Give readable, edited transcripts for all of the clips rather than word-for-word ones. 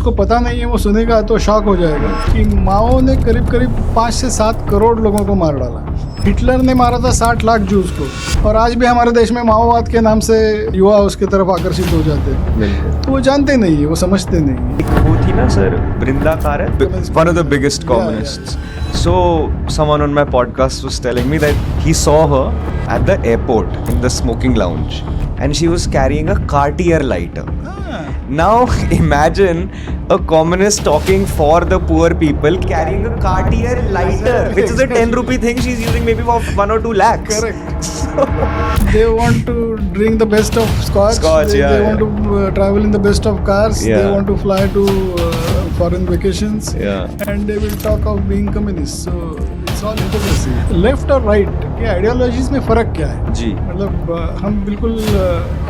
जिसको पता नहीं है वो सुनेगा तो शॉक हो जाएगा कि माओ ने करीब करीब 5 से 7 करोड़ लोगों को मार डाला। हिटलर ने मारा था 60 लाख जूस को, और आज भी हमारे देश में माओवाद के नाम से युवा उसकी तरफ आकर्षित हो जाते हैं। तो वो जानते नहीं है, वो समझते नहीं है। वो थी ना sir, Brinda Karat, one of the biggest communists. So someone on my podcast was telling me that he saw her at the airport in the smoking lounge and she was carrying a Cartier lighter. Now imagine a communist talking for the poor people carrying a Cartier lighter, which is a 10 rupee thing she's using maybe for 1 or 2 lakhs. Correct. They want to drink the best of scotch. They want to travel in the best of cars. They want to fly to foreign vacations. And they will talk of being communist. So it's all hypocrisy. Left और right के ideologies में फर्क क्या है? जी, मतलब हम बिल्कुल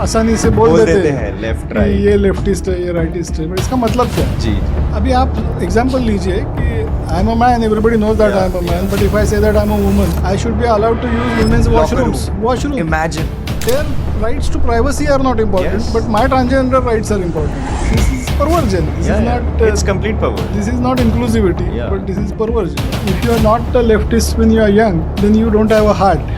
आसानी से बोल देते हैं लेफ्ट राइट, ये लेफ्टिस्ट है, ये राइटिस्ट है, पर इसका मतलब क्या है? जी, अभी आप एग्जांपल लीजिए कि I am a man, everybody knows that I am a man, but if I say that I am a woman, I should be allowed to use women's washroom. Imagine. Their rights to privacy are not important, Yes. but my transgender rights are important. This is perversion. This is not. It's complete perversion. This is not inclusivity, Yeah. but this is perversion. If you are not a leftist when you are young, then you don't have a heart.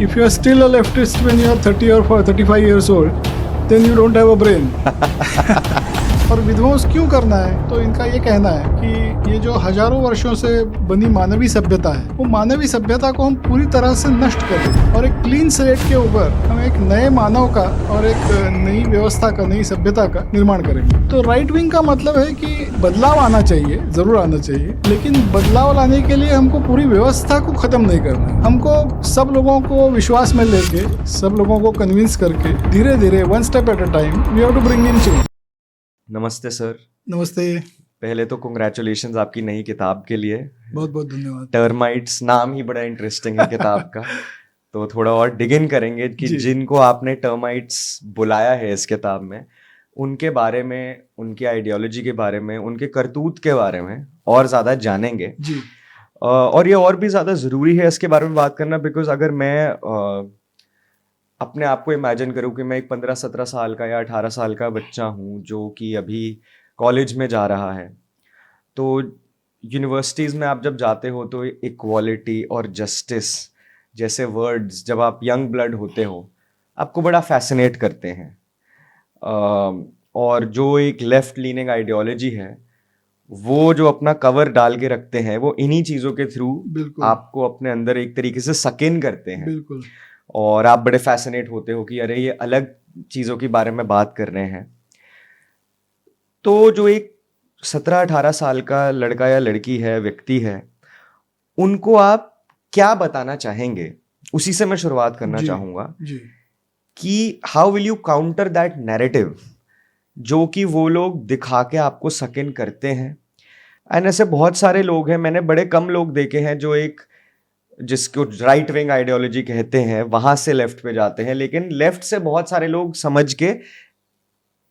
If you are still a leftist when you are 30 or 35 years old, then you don't have a brain. और विध्वंस क्यों करना है? तो इनका ये कहना है कि ये जो हजारों वर्षों से बनी मानवीय सभ्यता है, वो मानवीय सभ्यता को हम पूरी तरह से नष्ट कर दें और एक क्लीन स्लेट के ऊपर हम एक नए मानव का और एक नई व्यवस्था का, नई सभ्यता का निर्माण करेंगे। तो राइट विंग का मतलब है कि बदलाव आना चाहिए, जरूर आना चाहिए, लेकिन बदलाव लाने के लिए हमको पूरी व्यवस्था को खत्म नहीं करना है। हमको सब लोगों को विश्वास में लेके, सब लोगों को कन्विंस करके धीरे धीरे, one step at a time, we have to bring in change. नमस्ते सर। नमस्ते। पहले तो कंग्रेचुलेशंस आपकी नई किताब के लिए। बहुत बहुत धन्यवाद। टर्माइट्स नाम ही बड़ा इंटरेस्टिंग है किताब का। तो थोड़ा और डिग इन करेंगे कि जिनको आपने टर्माइट्स बुलाया है इस किताब में, उनके बारे में, उनकी आइडियोलॉजी के बारे में, उनके करतूत के बारे में और ज़्यादा जानेंगे जी। और ये और भी ज़्यादा ज़रूरी है इसके बारे में बात करना, बिकॉज अगर मैं अपने आप को इमेजिन करूँ कि मैं एक 15-17 साल का या 18 साल का बच्चा हूँ जो कि अभी कॉलेज में जा रहा है, तो यूनिवर्सिटीज़ में आप जब जाते हो तो इक्वालिटी और जस्टिस जैसे वर्ड्स, जब आप यंग ब्लड होते हो, आपको बड़ा फैसिनेट करते हैं। और जो एक लेफ्ट लीनिंग आइडियोलॉजी है, वो जो अपना कवर डाल के रखते हैं, वो इन्हीं चीज़ों के थ्रू आपको अपने अंदर एक तरीके से सक इन करते हैं। बिल्कुल। और आप बड़े फैसिनेट होते हो कि अरे ये अलग चीज़ों के बारे में बात कर रहे हैं। तो जो एक 17-18 साल का लड़का या लड़की है, व्यक्ति है, उनको आप क्या बताना चाहेंगे? उसी से मैं शुरुआत करना चाहूँगा कि how will you counter that narrative जो कि वो लोग दिखा के आपको सक इन करते हैं। एंड ऐसे बहुत सारे लोग हैं, मैंने बड़े कम लोग देखे हैं जो एक जिसको राइट विंग आइडियोलॉजी कहते हैं वहां से लेफ्ट पे जाते हैं, लेकिन लेफ्ट से बहुत सारे लोग समझ के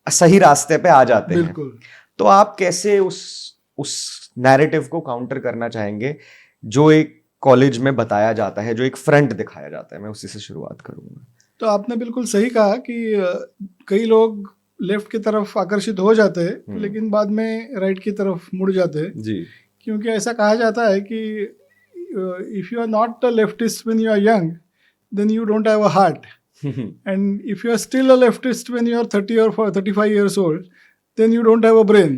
सही रास्ते पे आ जाते हैं। तो आप कैसे उस नैरेटिव को काउंटर करना चाहेंगे जो एक कॉलेज में बताया जाता है, जो एक फ्रंट दिखाया जाता है? मैं उसी से शुरुआत करूंगा। तो आपने बिल्कुल सही कहा कि कई लोग लेफ्ट की तरफ आकर्षित हो जाते हैं लेकिन बाद में राइट की तरफ मुड़ जाते हैं जी, क्योंकि ऐसा कहा जाता है कि if you are not a leftist when you are young, then you don't have a heart. And if you are still a leftist when you are 30 or 35 years old, then you don't have a brain.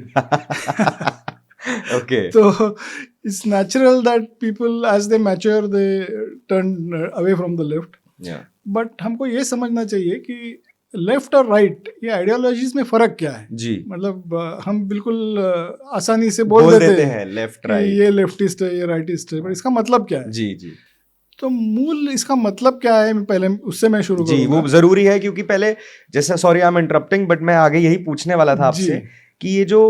Okay. So it's natural that people, as they mature, they turn away from the left. Yeah. But हमको ये समझना चाहिए कि left और right ये ideologies में फर्क क्या है? जी, मतलब हम बिल्कुल आसानी से बोल देते हैं लेफ्ट राइट, ये लेफ्टिस्ट है, ये राइटिस्ट है, पर इसका मतलब क्या है? जी जी। तो मूल इसका मतलब क्या है, पहले उससे मैं शुरू करूंगा। जी, वो जरूरी है क्योंकि पहले, जैसे sorry I am interrupting, but मैं आगे यही पूछने वाला था आपसे कि ये जो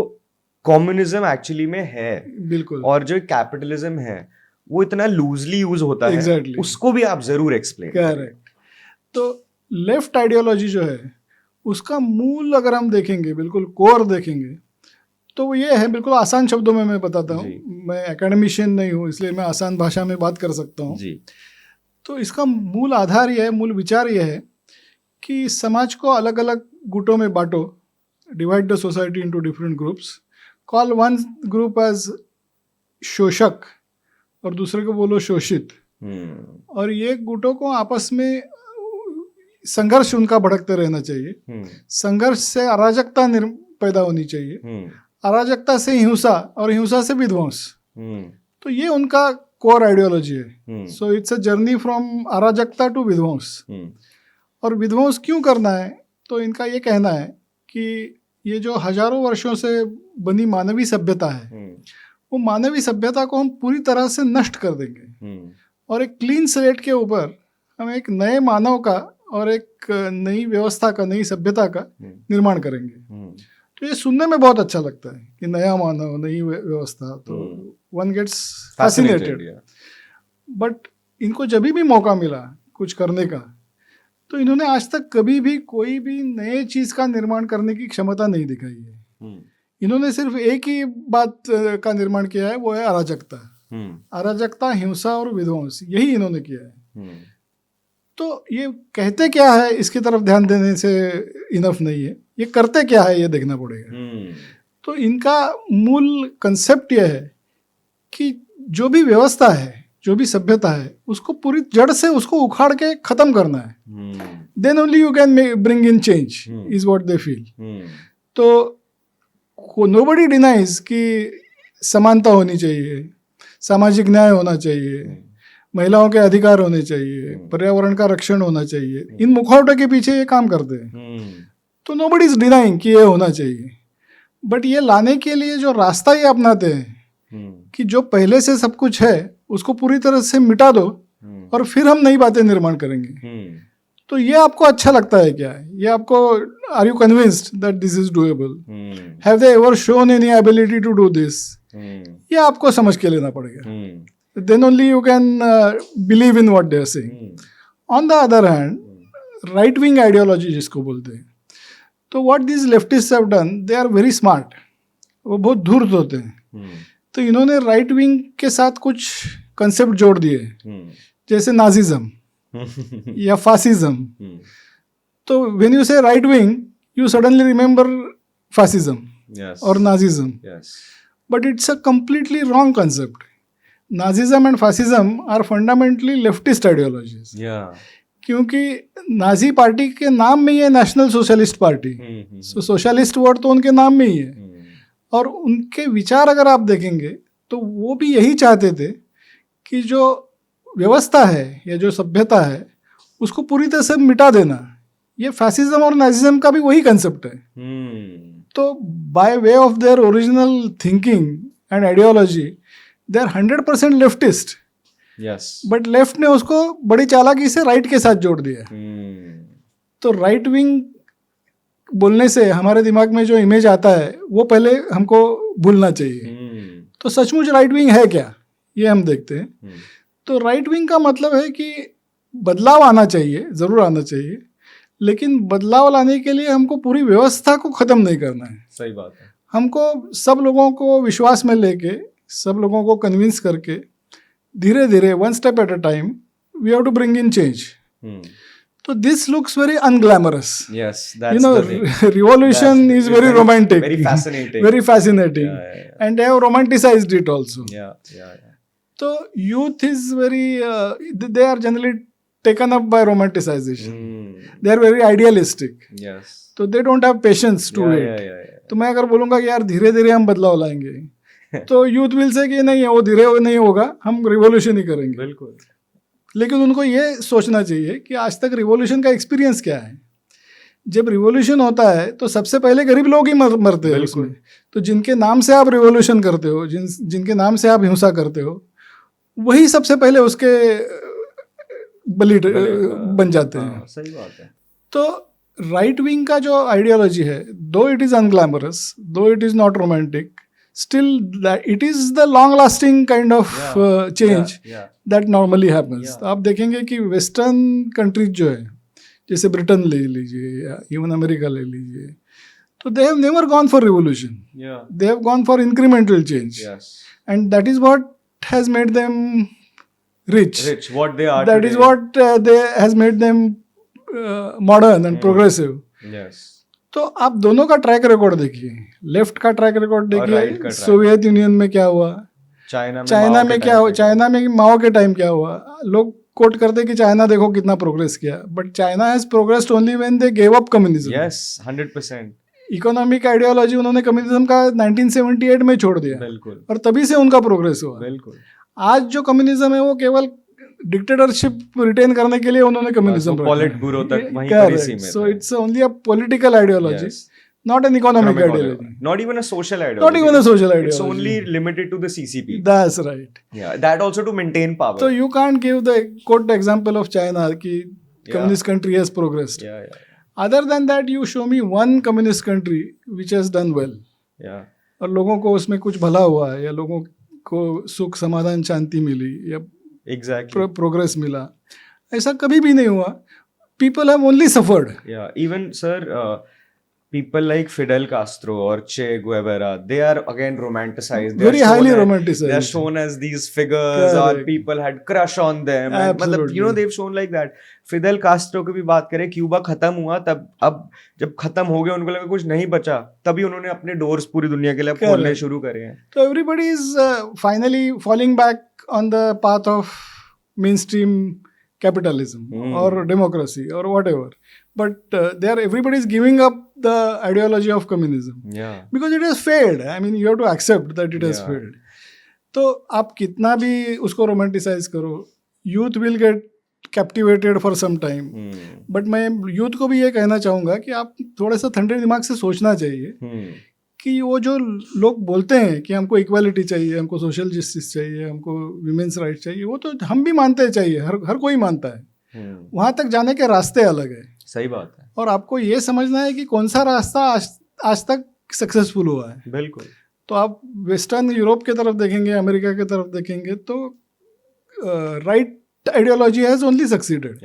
कम्युनिज्म एक्चुअली में है, बिल्कुल, और जो कैपिटलिज्म है वो इतना लूजली यूज होता है, उसको भी आप जरूर एक्सप्लेन करें। तो लेफ्ट आइडियोलॉजी जो है उसका मूल अगर हम देखेंगे, बिल्कुल कोर देखेंगे, तो वो ये है, बिल्कुल आसान शब्दों में मैं बताता हूँ, मैं एकेडमिशियन नहीं हूँ इसलिए मैं आसान भाषा में बात कर सकता हूँ। तो इसका मूल आधार ये है, मूल विचार ये है कि समाज को अलग अलग गुटों में बांटो, divide the society into different groups, call one group as शोषक और दूसरे को बोलो शोषित, और ये गुटों को आपस में संघर्ष उनका भड़कते रहना चाहिए। संघर्ष से अराजकता पैदा होनी चाहिए, अराजकता से हिंसा और हिंसा से विध्वंस। तो ये उनका कोर आइडियोलॉजी है। So it's a journey from अराजकता टू विध्वंस। और विध्वंस क्यों करना है? तो इनका ये कहना है कि ये जो हजारों वर्षों से बनी मानवीय सभ्यता है, वो मानवीय सभ्यता को हम पूरी तरह से नष्ट कर देंगे और एक क्लीन स्लेट के ऊपर हम एक नए मानव का और एक नई व्यवस्था का, नई सभ्यता का निर्माण करेंगे। तो ये सुनने में बहुत अच्छा लगता है कि नया मानव, नई व्यवस्था, तो वन गेट्स फैसिनेटेड। बट इनको जब भी मौका मिला कुछ करने का, तो इन्होंने आज तक कभी भी कोई भी नए चीज का निर्माण करने की क्षमता नहीं दिखाई है। इन्होंने सिर्फ एक ही बात का निर्माण किया है, वो है अराजकता। अराजकता, हिंसा और विध्वंस, यही इन्होंने किया है। तो ये कहते क्या है इसकी तरफ ध्यान देने से इनफ नहीं है, ये करते क्या है ये देखना पड़ेगा। तो इनका मूल कंसेप्ट यह है कि जो भी व्यवस्था है, जो भी सभ्यता है, उसको पूरी जड़ से उसको उखाड़ के खत्म करना है। Then only you can bring in change, is what they feel. तो नोबडी डिनाइज कि समानता होनी चाहिए, सामाजिक न्याय होना चाहिए, महिलाओं के अधिकार होने चाहिए, पर्यावरण का रक्षण होना चाहिए। इन मुखौटे के पीछे ये काम करते हैं। तो नोबडी इज डिनाइंग कि ये होना चाहिए। बट ये लाने के लिए जो रास्ता ये अपनाते हैं कि जो पहले से सब कुछ है उसको पूरी तरह से मिटा दो और फिर हम नई बातें निर्माण करेंगे। तो ये आपको अच्छा लगता है क्या? ये आपको, are you convinced that this is doable? Have they ever shown any ability to do this? ये आपको समझ के लेना पड़ेगा। Then only you can believe in what they are saying. On the other hand, right wing ideology जिसको बोलते हैं, तो what these leftists have done, they are very smart. वो बहुत धूर्त होते हैं। तो इन्होंने राइट विंग के साथ कुछ कंसेप्ट जोड़ दिए, जैसे नाजिज्म या फासिज्म। तो when you say right wing, you suddenly remember fascism और Nazism, but it's a completely wrong concept. Nazism and fascism are fundamentally leftist ideologies. क्योंकि नाजी पार्टी के नाम में ही है national socialist party, so socialist word तो उनके नाम में ही है। और उनके विचार अगर आप देखेंगे तो वो भी यही चाहते थे कि जो व्यवस्था है या जो सभ्यता है उसको पूरी तरह से मिटा देना। ये फैसिज्म और नाजिज्म का भी वही कंसेप्ट है। तो by way of their original thinking and ideology they are 100% leftist. But left ने उसको बड़ी चालाकी से राइट के साथ जोड़ दिया। तो राइट विंग बोलने से हमारे दिमाग में जो इमेज आता है वो पहले हमको भूलना चाहिए। तो सचमुच राइट विंग है क्या, ये हम देखते हैं। तो राइट विंग का मतलब है कि बदलाव आना चाहिए, ज़रूर आना चाहिए, लेकिन बदलाव लाने के लिए हमको पूरी व्यवस्था को ख़त्म नहीं करना है। सही बात है। हमको सब लोगों को विश्वास में लेके, सब लोगों को कन्विंस करके धीरे धीरे, one step at a time, we have to bring in change. So this looks very unglamorous. Yes, that's the thing. Revolution is very romantic. Very fascinating. Very fascinating. Yeah. And they have romanticized it also. Yeah. So youth is very, they are generally taken up by romanticization. They are very idealistic. Yes. So they don't have patience to wait. तो मैं अगर बोलूँगा कि यार धीरे धीरे हम बदलाव लाएंगे, तो यूथ विल से कि नहीं, वो धीरे नहीं होगा, हम रिवोल्यूशन ही करेंगे। बिल्कुल। लेकिन उनको ये सोचना चाहिए कि आज तक रिवॉल्यूशन का एक्सपीरियंस क्या है। जब रिवॉल्यूशन होता है तो सबसे पहले गरीब लोग ही मरते हैं उसमें। तो जिनके नाम से आप रिवॉल्यूशन करते हो, जिनके नाम से आप हिंसा करते हो, वही सबसे पहले उसके बलि बन जाते हैं। सही बात है। तो राइट विंग का जो आइडियोलॉजी है, दो इट इज अनग्लैमरस, दो it is not romantic, still that it is the long lasting kind of change that normally happens. तो आप देखेंगे कि वेस्टर्न कंट्रीज जो है, जैसे ब्रिटेन ले लीजिए या इवन अमेरिका ले लीजिए, तो they have never gone for revolution. They have gone for incremental change. And that is what has made them rich. What they are that today. Is what they has made them modern and progressive. तो आप दोनों का track record देखिए, left का track record और right का देखिए, track। Soviet union में क्या हुआ, चाइना चाइना माओ में के क्या time हुआ, पे चाइना में माओ के टाइम क्या हुआ। लोग कोट करते कि चाइना देखो कितना प्रोग्रेस किया, but China has progressed only when they gave up communism. Yes 100% economic ideology उन्होंने कम्युनिज्म का 1978 में छोड़ दिया, बिल्कुल और तभी से उनका प्रोग्रेस हुआ। बिल्कुल। आज जो कम्युनिज्म है वो केवल डिक्टेटरशिप रिटेन करने के लिए उन्होंने कम्युनिज्म पॉलिट ब्यूरो तक वहीं पर ही सीमित सो है। It's only a political ideology, Yes. not an economic ideology, Not even a social ideology. not even a social It's ideology. only limited to the CCP. That's right. Yeah, that also to maintain power. So you can't give the quote example of China कि Yeah. communist country has progressed. Yeah. Other than that, you show me one communist country which has done well. Yeah. और लोगों को उसमें कुछ भला हुआ है, या लोगों को सुख समाधान शांति मिली, या Exactly. प्रोग्रेस मिला, ऐसा कभी भी नहीं हुआ. People have only suffered. Yeah. Even sir, people like Fidel Castro or Che Guevara, they are again romanticized. They Very are shown highly as- romanticized. They are shown as these figures, or Correct. people had crush on them. And, मतलब, Absolutely. you know, they've shown like that. Fidel Castro की भी बात करें, Cuba खत्म हुआ तब, अब जब खत्म हो गया उनको लगा कुछ नहीं बचा, तभी उन्होंने अपने डोर्स पूरी दुनिया के लिए अब खोलने Correct. शुरू करे हैं. So everybody is finally falling back on the path of mainstream capitalism or democracy or whatever. But everybody is giving up the ideology of communism Yeah. because it has failed. I mean, you have to accept that it has Yeah. failed. तो आप कितना भी उसको romanticise करो, youth will get captivated for some time. But मैं youth को भी ये कहना चाहूँगा कि आप थोड़ा सा ठंडे दिमाग से सोचना चाहिए कि वो जो लोग बोलते हैं कि हमको इक्वालिटी चाहिए, हमको सोशल जस्टिस चाहिए, हमको विमेंस राइट चाहिए, वो तो हम भी मानते चाहिए, हर कोई मानता है. वहाँ तक जाने के रास्ते अलग है. सही बात है. और आपको ये समझना है कि कौन सा रास्ता आज तक सक्सेसफुल हुआ है. बिल्कुल. तो आप वेस्टर्न यूरोप के तरफ देखेंगे, अमेरिका के तरफ देखेंगे, तो right ideology has only succeeded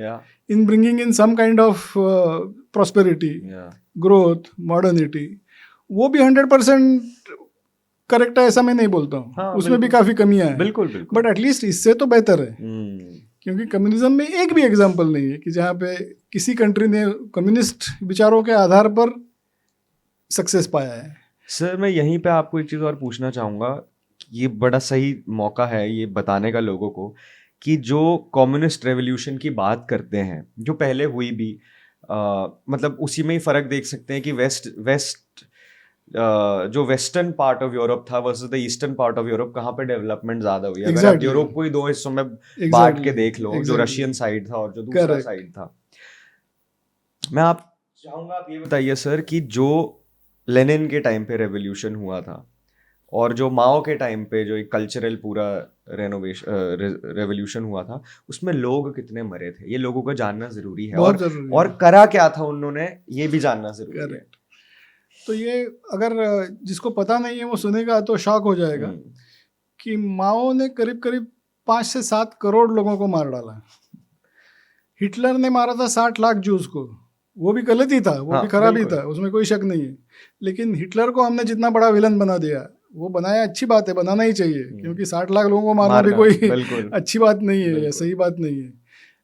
in bringing in some kind of prosperity, growth, modernity. वो भी 100% करेक्ट है ऐसा मैं नहीं बोलता हूँ. हाँ, उसमें भी काफ़ी कमियां हैं. बिल्कुल. बट एटलीस्ट इससे तो बेहतर है. क्योंकि कम्युनिज्म में एक भी एग्जाम्पल नहीं है कि जहाँ पे किसी कंट्री ने कम्युनिस्ट विचारों के आधार पर सक्सेस पाया है. सर मैं यहीं पे आपको एक चीज़ और पूछना चाहूँगा. ये बड़ा सही मौका है ये बताने का लोगों को कि जो कम्युनिस्ट रेवोल्यूशन की बात करते हैं, जो पहले हुई भी, मतलब उसी में ही फ़र्क देख सकते हैं कि वेस्ट जो वेस्टर्न पार्ट ऑफ यूरोप था versus the eastern part of Europe, कहाँ पे डेवलपमेंट ज़्यादा हुई. अगर आप यूरोप को ही दो हिस्सों में बांट के देख लो, जो रशियन साइड था और जो दूसरा साइड था. मैं आप चाहूँगा आप ये बताइए सर कि जो लेनिन के टाइम पे रेवोल्यूशन हुआ था और जो माओ के टाइम पे जो एक कल्चरल पूरा रेवोल्यूशन हुआ था, उसमें लोग कितने मरे थे, ये लोगों को जानना जरूरी है. और करा क्या था उन्होंने, ये भी जानना जरूरी है. तो ये अगर जिसको पता नहीं है वो सुनेगा तो शॉक हो जाएगा कि माओ ने करीब करीब 5 से 7 करोड़ लोगों को मार डाला. हिटलर ने मारा था 60 लाख जूस को. वो भी गलत ही था, वो भी खराब ही था, उसमें कोई शक नहीं है. लेकिन हिटलर को हमने जितना बड़ा विलन बना दिया, वो बनाया अच्छी बात है, बनाना ही चाहिए, क्योंकि 60 लाख लोगों को मारना भी कोई अच्छी बात नहीं है या सही बात नहीं है.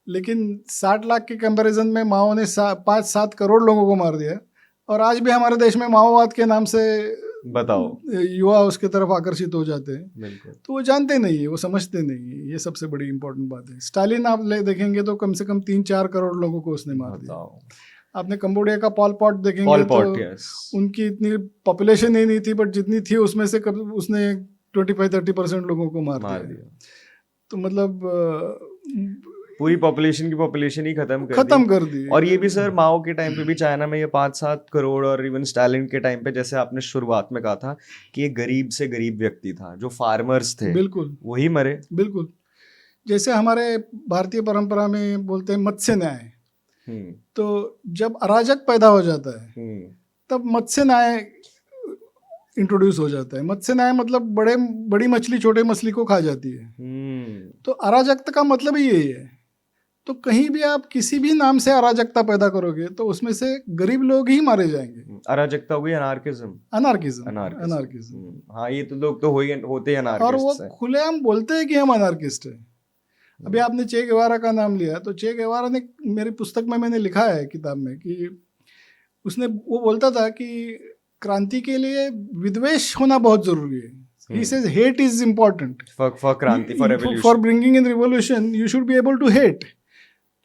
लेकिन 60 लाख के कंपैरिजन में माओ ने 5-7 करोड़ लोगों को मार दिया. और आज भी हमारे देश में माओवाद के नाम से बताओ युवा उसके तरफ आकर्षित हो जाते हैं. तो वो जानते नहीं है, वो समझते नहीं है. ये सबसे बड़ी इंपॉर्टेंट बात है. स्टालिन आप देखेंगे तो कम से कम 3-4 करोड़ लोगों को उसने मार दिया. आपने कंबोडिया का पॉल पॉट देखेंगे तो उनकी इतनी पॉपुलेशन ही नहीं थी, बट जितनी थी उसमें से उसने 25-30% लोगों को मार दिया. तो मतलब पूरी पॉपुलेशन ही खत्म कर दी. और ये भी सर माओ के टाइम पे भी चाइना में ये 5-7 करोड़, और इवन स्टालिन के टाइम पे जैसे आपने शुरुआत में कहा था कि एक गरीब से गरीब व्यक्ति था, जो फार्मर्स थे, बिल्कुल वही मरे. बिल्कुल. जैसे हमारे भारतीय परंपरा में बोलते हैं मत्स्य न्याय. तो जब अराजक पैदा हो जाता है तब मत्स्य न्याय इंट्रोड्यूस हो जाता है. मत्स्य न्याय मतलब बड़ी मछली छोटे मछली को खा जाती है. तो अराजकता का मतलब ही यही है. तो कहीं भी आप किसी भी नाम से अराजकता पैदा करोगे तो उसमें से गरीब लोग ही मारे जाएंगे. अराजकता हो गई अनार्किज्म. हाँ, ये तो लोग तो होते हैं अनार्किस्ट. और वो खुलेआम बोलते हैं कि हम अनार्किस्ट हैं. अभी आपने चे गेवारा का नाम लिया, तो चे गेवारा ने, मेरी पुस्तक में मैंने लिखा है किताब में, कि उसने वो बोलता था कि क्रांति के लिए विद्वेष होना बहुत जरूरी है. He says hate is important. for क्रांति, for revolution. For bringing in revolution, you should be able to hate.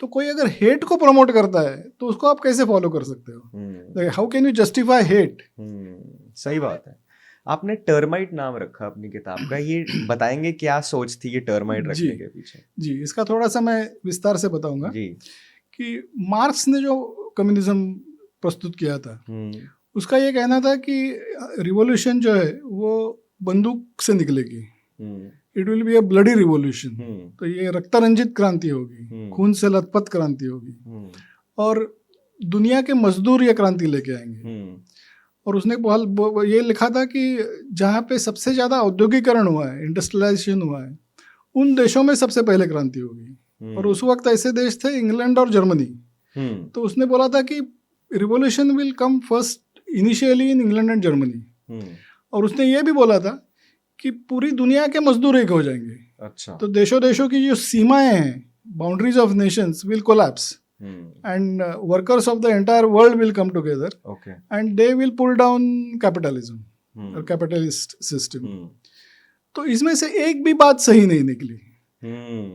तो कोई अगर हेट को प्रमोट करता है तो उसको आप कैसे फॉलो कर सकते हो? How can you justify hate? सही बात है. आपने टर्माइट नाम रखा अपनी किताब का, ये बताएंगे क्या सोच थी ये टर्माइट रखने के पीछे? जी, इसका थोड़ा सा मैं विस्तार से बताऊंगा जी. कि मार्क्स ने जो कम्युनिज्म प्रस्तुत किया था उसका ये कहना था कि रिवॉल्यूशन जो है वो बंदूक से निकलेगी. It will be a bloody revolution. तो ये रक्तरंजित क्रांति होगी, खून से लथपथ क्रांति होगी और दुनिया के मजदूर ये क्रांति लेके आएंगे. और उसने ये लिखा था कि जहाँ पे सबसे ज़्यादा औद्योगिकरण हुआ है, इंडस्ट्रियलाइजेशन हुआ है, उन देशों में सबसे पहले क्रांति होगी. और उस वक्त ऐसे देश थे इंग्लैंड और जर्मनी. तो उसने बोला था कि revolution will come first initially in England and Germany. और उसने ये भी बोला था कि पूरी दुनिया के मजदूर एक हो जाएंगे. अच्छा. तो देशों की जो सीमाएं हैं, boundaries of nations will collapse and workers of the entire world will come together and they will pull down capitalism और कैपिटलिस्ट सिस्टम. तो इसमें से एक भी बात सही नहीं निकली.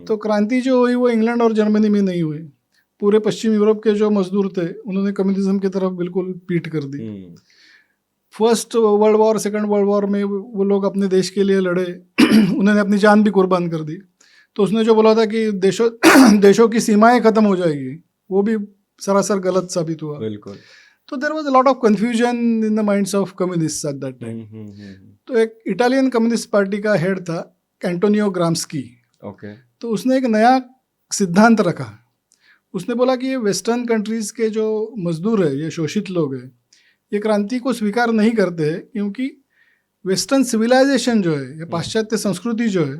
तो क्रांति जो हुई वो इंग्लैंड और जर्मनी में नहीं हुई. पूरे पश्चिम यूरोप के जो मजदूर थे उन्होंने कम्युनिज्म की तरफ बिल्कुल पीठ कर दी. First world war, second world war में वो लोग अपने देश के लिए लड़े. उन्होंने अपनी जान भी कुर्बान कर दी. तो उसने जो बोला था कि देशों की सीमाएं खत्म हो जाएगी, वो भी सरासर गलत साबित हुआ. बिल्कुल. तो there was a lot of confusion in the minds of communists at that time. तो एक इटालियन कम्युनिस्ट पार्टी का हेड था एंटोनियो ग्राम्स्की. तो उसने एक नया सिद्धांत रखा. उसने बोला कि ये वेस्टर्न कंट्रीज के जो मजदूर है, ये शोषित लोग हैं, ये क्रांति को स्वीकार नहीं करते हैं क्योंकि वेस्टर्न सिविलाइजेशन जो है, ये पाश्चात्य संस्कृति जो है,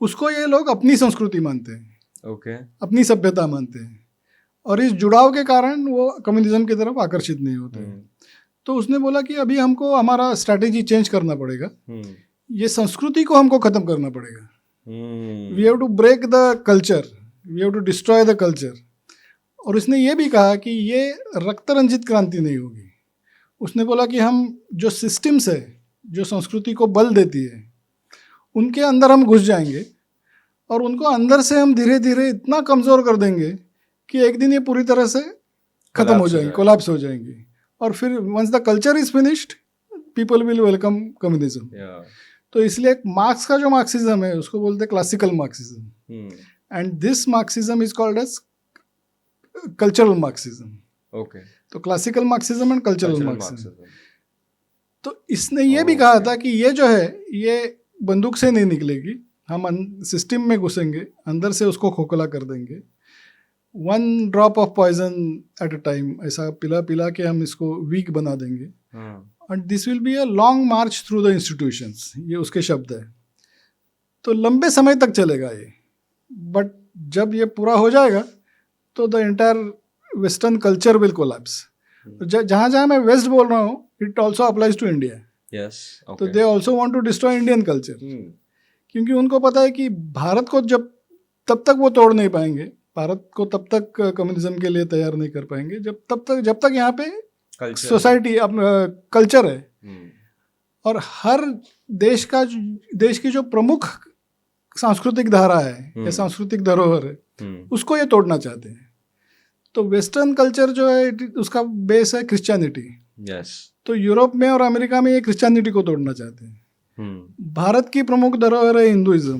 उसको ये लोग अपनी संस्कृति मानते हैं. अपनी सभ्यता मानते हैं और इस जुड़ाव के कारण वो कम्युनिज्म की तरफ आकर्षित नहीं होते. तो उसने बोला कि अभी हमको हमारा स्ट्रैटेजी चेंज करना पड़ेगा. ये संस्कृति को हमको खत्म करना पड़ेगा. We have to break the culture, we have to destroy the culture. और उसने ये भी कहा कि ये रक्तरंजित क्रांति नहीं होगी. उसने बोला कि हम जो सिस्टम्स है, जो संस्कृति को बल देती है, उनके अंदर हम घुस जाएंगे और उनको अंदर से हम धीरे धीरे इतना कमज़ोर कर देंगे कि एक दिन ये पूरी तरह से ख़त्म हो जाएंगे, कोलैप्स हो जाएंगी. और फिर once the culture is finished, people will welcome communism. तो इसलिए मार्क्स का जो मार्क्सिज्म है उसको बोलते हैं classical Marxism. And this Marxism is called as cultural Marxism. तो classical Marxism and cultural Marxism. तो इसने ये भी कहा था कि ये जो है ये बंदूक से नहीं निकलेगी. हम सिस्टम में घुसेंगे, अंदर से उसको खोखला कर देंगे. 1 drop of poison at a time, ऐसा पिला पिला के हम इसको वीक बना देंगे. And this will be a long march through the institutions. ये उसके शब्द है. तो लंबे समय तक चलेगा ये. बट जब ये पूरा हो जाएगा तो the entire western culture will collapse. जहाँ जहाँ मैं वेस्ट बोल रहा हूँ, it also applies to India. तो they also want to destroy Indian culture. क्योंकि उनको पता है कि भारत को तब तक वो तोड़ नहीं पाएंगे, भारत को तब तक कम्युनिज्म के लिए तैयार नहीं कर पाएंगे जब तक यहाँ पे सोसाइटी कल्चर है. और हर देश की जो प्रमुख सांस्कृतिक धारा है या सांस्कृतिक धरोहर है, उसको ये तोड़ना चाहते हैं. तो वेस्टर्न कल्चर जो है उसका बेस है क्रिश्चियनिटी. तो यूरोप में और अमेरिका में ये क्रिश्चियनिटी को तोड़ना चाहते हैं. भारत की प्रमुख धरोहर है हिंदुइज्म.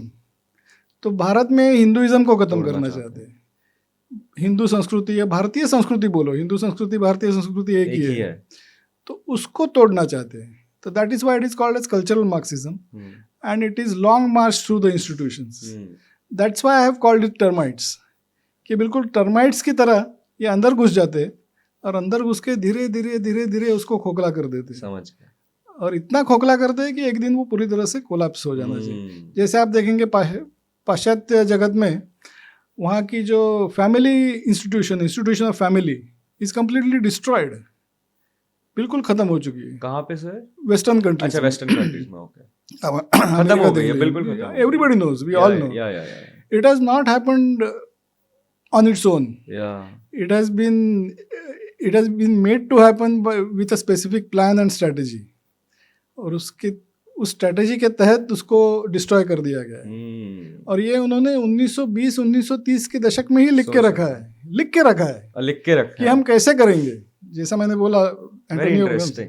तो भारत में हिंदुइज्म को खत्म करना चाहते हैं. हिंदू संस्कृति या भारतीय संस्कृति बोलो, हिंदू संस्कृति भारतीय संस्कृति एक ही है. तो उसको तोड़ना चाहते हैं. तो that is why it is called as cultural Marxism and it is long march through the institutions. That's why I have called it termites. कि बिल्कुल टर्माइट्स की तरह ये अंदर घुस जाते और अंदर घुस के धीरे धीरे धीरे धीरे उसको खोखला कर देते. समझ गए. और इतना खोखला करते हैं कि एक दिन वो पूरी तरह से कोलैप्स हो जाना चाहिए. जैसे आप देखेंगे पाश्चात्य जगत में वहाँ की जो family institution of family is completely destroyed. बिल्कुल खत्म हो चुकी है. कहाँ पे सर? Western countries. अच्छा, वेस्टर्न कंट्रीज में. खत्म हो गई है बिल्कुल. Everybody knows, we all know. It has not happened on its own. It has been it has been made to happen with a specific plan and strategy, और उस strategy के तहत उसको डिस्ट्रॉय कर दिया गया है। और ये उन्होंने 1920-1930 के दशक में ही लिख के रखा है कि हम कैसे करेंगे, जैसा मैंने बोला एंटोनियो गन्स।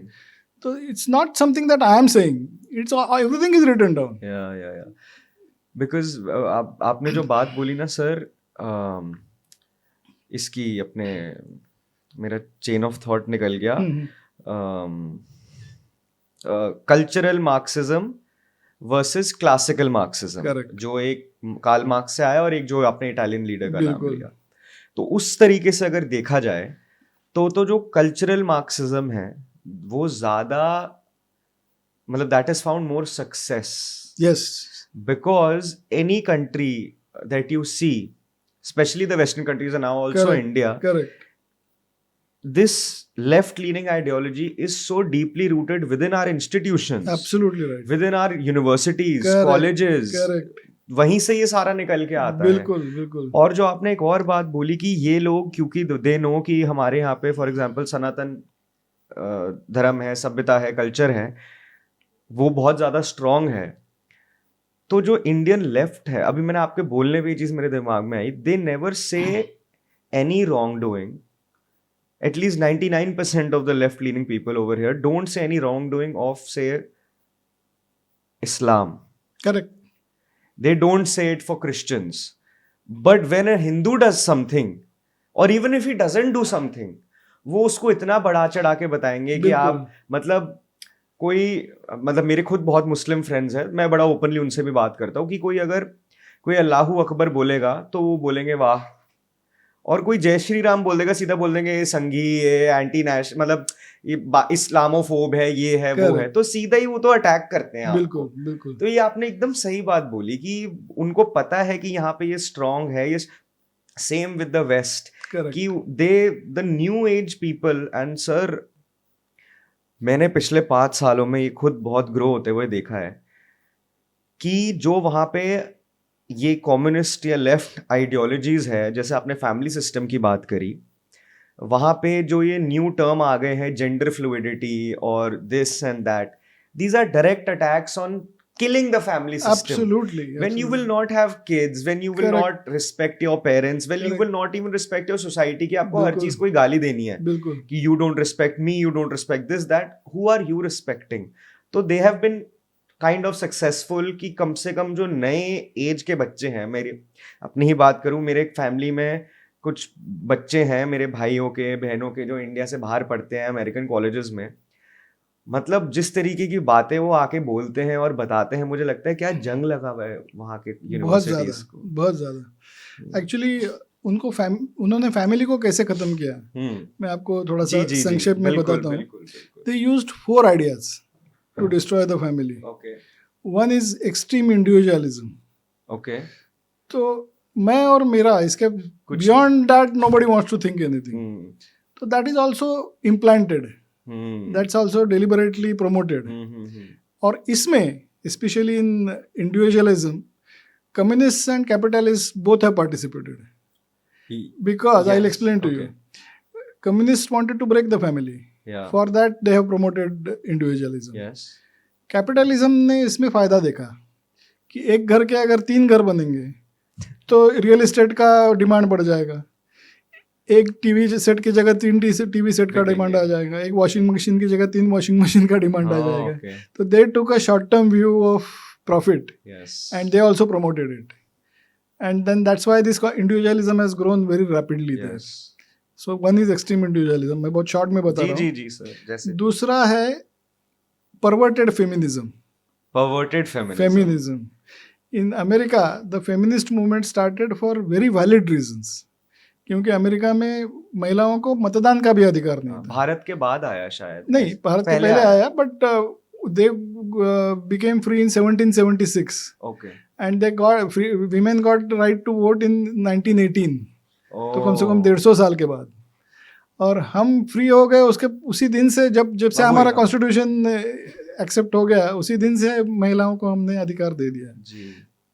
तो it's not something that I am saying, it's everything is written down. या बिकॉज आपने जो बात बोली ना सर, इसकी अपने मेरा चेन ऑफ थॉट निकल गया। Cultural Marxism versus classical Marxism, जो एक कार्ल मार्क्स से आया और एक जो आपने इटालियन लीडर का नाम लिया। तो उस तरीके से अगर देखा जाए तो जो कल्चरल मार्क्सिज्म है वो ज्यादा, मतलब that has found more success. Yes, because any country that you see, especially the Western countries and now also India, this left-leaning ideology is so deeply rooted within our institutions. Absolutely right. Within our universities, colleges. वहीं से ये सारा निकल के आता है। बिल्कुल। और जो आपने एक और बात बोली कि ये लोग क्योंकि दे नो कि हमारे यहाँ पे फॉर एग्जाम्पल सनातन धर्म है, सभ्यता है, कल्चर है, वो बहुत ज्यादा स्ट्रांग है। तो जो इंडियन लेफ्ट है, अभी मैंने आपके बोलने पे ये चीज मेरे दिमाग में आई, they never say any wrongdoing. At least 99% of the left leaning people over here don't say any wrongdoing of से Islam. Correct. They don't say it for Christians. But when a Hindu does something, or even if he doesn't do something, वो उसको इतना बढ़ा चढ़ा के बताएंगे कि आप मतलब कोई, मतलब मेरे खुद बहुत मुस्लिम फ्रेंड्स हैं, मैं बड़ा ओपनली उनसे भी बात करता हूँ कि कोई अगर कोई अल्लाहू अकबर बोलेगा तो वो बोलेंगे वाह, और कोई जय श्री राम बोल देगा सीधा बोल देंगे ये संघी, ये एंटी नेशनल, मतलब ये इस्लामोफोब है, ये है वो है, तो सीधा ही वो तो अटैक करते हैं। बिल्कुल। तो ये आपने एकदम सही बात बोली कि उनको पता है कि यहाँ पे ये स्ट्रांग है। ये सेम विद द वेस्ट कि the new age people, and sir मैंने पिछले 5 सालों में ये खुद बहुत ग्रो होते हुए देखा है कि जो वहाँ पे ये कम्युनिस्ट या लेफ्ट आइडियोलॉजीज है, जैसे आपने फैमिली सिस्टम की बात करी, वहाँ पे जो ये न्यू टर्म आ गए हैं जेंडर फ्लूइडिटी और this and that, these are direct attacks on killing the family system. Absolutely. When you will not have kids, when you will not respect your parents, when you will not even respect your society, कि आपको हर चीज कोई गाली देनी है कि you don't respect me, you don't respect this, that, who are you respecting? तो they have been kind of successful कि कम से कम जो नए एज के बच्चे हैं, मेरी अपनी ही बात करूं, मेरे एक फैमिली में कुछ बच्चे हैं मेरे भाइयों के, बहनों के, जो इंडिया से बाहर पढ़ते हैं अमेरिकन कॉलेजेस में, मतलब जिस तरीके की बातें वो आके बोलते हैं और बताते हैं, मुझे लगता है क्या जंग लगा हुआ है वहाँ के यूनिवर्सिटीज को। बहुत ज़्यादा एक्चुअली उनको उन्होंने फैमिली को कैसे खत्म किया, मैं आपको थोड़ा सा संक्षेप में बताता हूँ। They used 4 ideas to destroy the family. One is extreme individualism. Okay, तो मैं और मेरा, इसके beyond that nobody wants to think anything, तो that is also implanted, that's also deliberately promoted. और इसमें specially in individualism communists and capitalists both have participated, because I'll explain to you. Communists wanted to break the family. For that they have promoted individualism. Capitalism ने इसमें फायदा देखा कि एक घर के अगर 3 घर बनेंगे तो रियल एस्टेट का डिमांड बढ़ जाएगा, एक टीवी सेट की जगह 3 टीवी सेट का डिमांड आ जाएगा, एक वॉशिंग मशीन की जगह 3 वॉशिंग मशीन का डिमांड आ जाएगा। तो they took a short term view of profit, and they also promoted it, and then that's why this individualism has grown very rapidly there. So one is extreme individualism, मैं बहुत short में बता रहा हूँ। जी sir, जैसे दूसरा है perverted feminism. Feminism in America, the feminist movement started for very valid reasons, क्योंकि अमेरिका में महिलाओं को मतदान का भी अधिकार नहीं था। भारत के बाद आया शायद, नहीं भारत के पहले आया, but they became free in 1776. Okay. And they got free, women got right to vote in 1918. तो कम से कम 150 साल के बाद, और हम फ्री हो गए उसके उसी दिन से, जब से हमारा कॉन्स्टिट्यूशन एक्सेप्ट हो गया, उसी दिन से महिलाओं को हमने अधिकार दे दिया जी।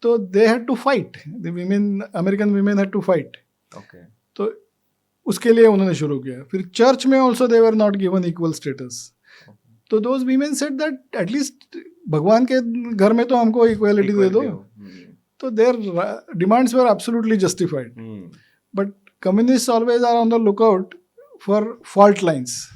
तो they had to fight, the women, American women had to fight. Okay. तो उसके लिए उन्होंने शुरू किया. फिर चर्च में also they were not given equal status. तो those women said that at least भगवान के घर में तो हमको इक्वालिटी दे दो. तो their demands were absolutely justified. But communist always are on the lookout for fault lines,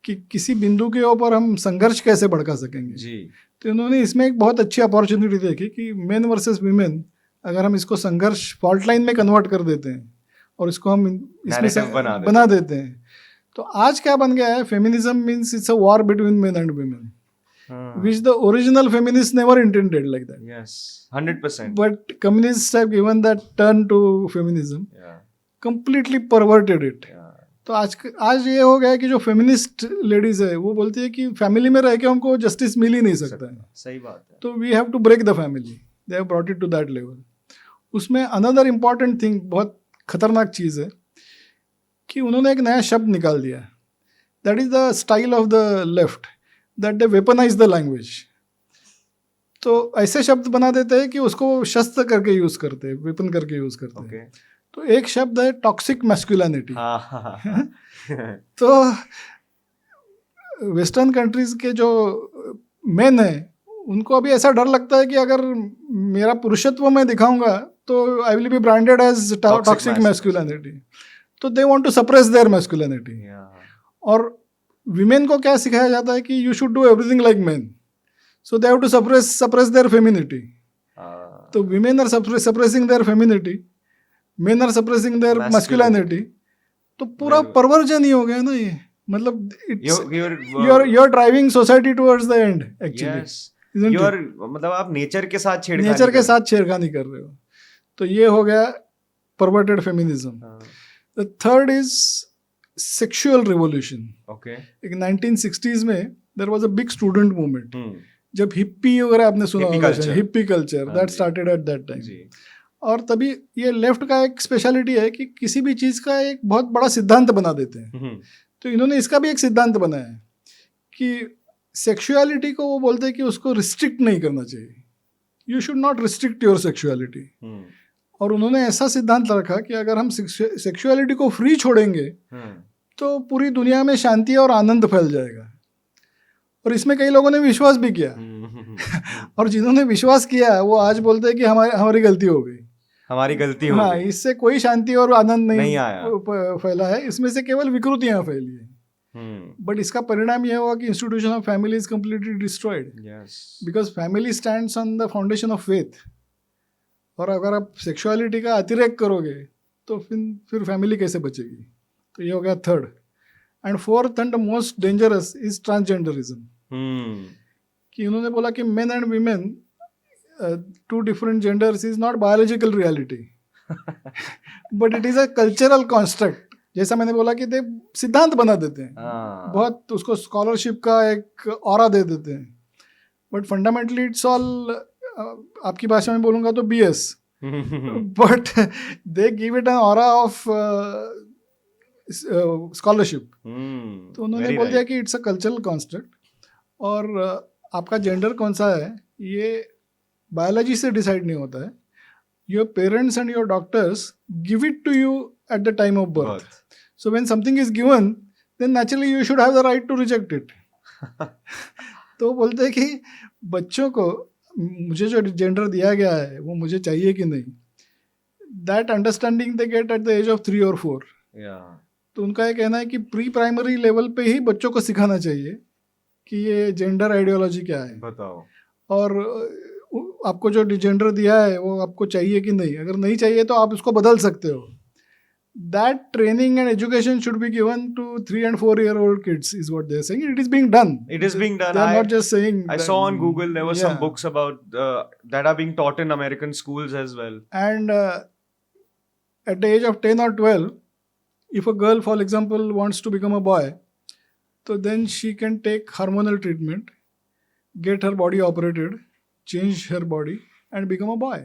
कि किसी बिंदु के ऊपर हम संघर्ष कैसे भड़का सकेंगे जी. तो उन्होंने इसमें एक बहुत अच्छी अपॉर्चुनिटी देखी कि मेन वर्सेस वीमेन, अगर हम इसको संघर्ष फॉल्ट लाइन में कन्वर्ट कर देते हैं और इसको हम इसमें बना देते हैं, तो आज क्या बन गया है, feminism means it's a war between main and women, which the original feminists never intended like that. Yes, 100%. But communists have given that turn to feminism, completely perverted it. तो आज ये हो गया है कि जो फेमिनिस्ट लेडीज है वो बोलती है कि फैमिली में रह के हमको जस्टिस मिल ही नहीं सकता है. सही बात है. तो we have to break the family. They have brought it to that level. उसमें अनदर इम्पॉर्टेंट थिंग, बहुत खतरनाक चीज़ है कि उन्होंने एक नया शब्द निकाल दिया. That is the style of the left, that they weaponize the language. तो ऐसे शब्द बना देते हैं कि उसको शस्त्र करके यूज़ करते हैं, वेपन करके यूज़ करते हैं. तो एक शब्द है टॉक्सिक मैस्कुलिनिटी. तो वेस्टर्न कंट्रीज के जो मेन है उनको अभी ऐसा डर लगता है कि अगर मेरा पुरुषत्व मैं दिखाऊंगा तो I will be branded as toxic masculinity. तो they want to suppress their masculinity. और विमेन को क्या सिखाया जाता है कि you should do everything like men, so they have to suppress their femininity. तो women are suppressing their femininity, men are suppressing their masculinity. तो पूरा परवर्जन ही हो गया ना ये. मतलब you are driving society towards the end actually. मतलब आप नेचर के साथ छेड़खानी कर रहे हो. तो ये हो गया perverted feminism. The third is sexual revolution. एक 1960s में there was a big student movement. जब हिप्पी वगैरह आपने सुना होगा, hippie culture that started at that time. और तभी ये लेफ्ट का एक स्पेशलिटी है कि किसी भी चीज़ का एक बहुत बड़ा सिद्धांत बना देते हैं. तो इन्होंने इसका भी एक सिद्धांत बनाया है कि सेक्सुअलिटी को वो बोलते हैं कि उसको रिस्ट्रिक्ट नहीं करना चाहिए. You should not restrict your sexuality. और उन्होंने ऐसा सिद्धांत रखा कि अगर हम सेक्सुअलिटी को फ्री छोड़ेंगे तो पूरी दुनिया में शांति और आनंद फैल जाएगा. और इसमें कई लोगों ने विश्वास भी किया. और जिन्होंने विश्वास किया वो आज बोलते हैं कि हमारी गलती हो गई. हाँ, इससे कोई शांति और आनंद नहीं आया, फैला है. इसमें से केवल विकृतियां फैली है. बट इसका परिणाम यह हुआ कि institution of family is completely destroyed, because family stands on the foundation of faith. और अगर आप सेक्सुअलिटी का अतिरेक करोगे तो फिर फैमिली कैसे बचेगी. तो ये हो गया third. And fourth and the most dangerous is transgenderism. कि उन्होंने बोला कि men and women, two different genders is not biological reality but it is a cultural construct. जैसा मैंने बोला कि दे सिद्धांत बना देते हैं, बहुत उसको स्कॉलरशिप का एक ऑरा दे देते हैं. बट फंडामेंटली इट्स ऑल, आपकी भाषा में बोलूँगा तो BS. But they give it an aura of scholarship. तो उन्होंने बोल दिया कि इट्स अ कल्चरल कॉन्स्ट्रक्ट. और आपका जेंडर कौन सा है ये बायोलॉजी से डिसाइड नहीं होता है. Your parents and your doctors give it to you at the time of birth. So when something is given then naturally you should have the right to reject it. तो बोलते हैं कि बच्चों को मुझे जो जेंडर दिया गया है वो मुझे चाहिए कि नहीं, that understanding they get at the age of 3 और 4. तो उनका ये कहना है कि प्री प्राइमरी लेवल पे ही बच्चों को सिखाना चाहिए कि ये जेंडर आइडियोलॉजी क्या है, बताओ, और आपको जो जेंडर दिया है वो आपको चाहिए कि नहीं. अगर नहीं चाहिए तो आप उसको बदल सकते हो. That training and education should be given to 3 and 4 year old kids is what they're saying. It is being done. They're not just saying. I saw on Google there were some books about that are being taught in American schools as well. And at the age of 10 or 12, if a girl, for example, wants to become a boy, so then she can take hormonal treatment, get her body operated, change her body and become a boy.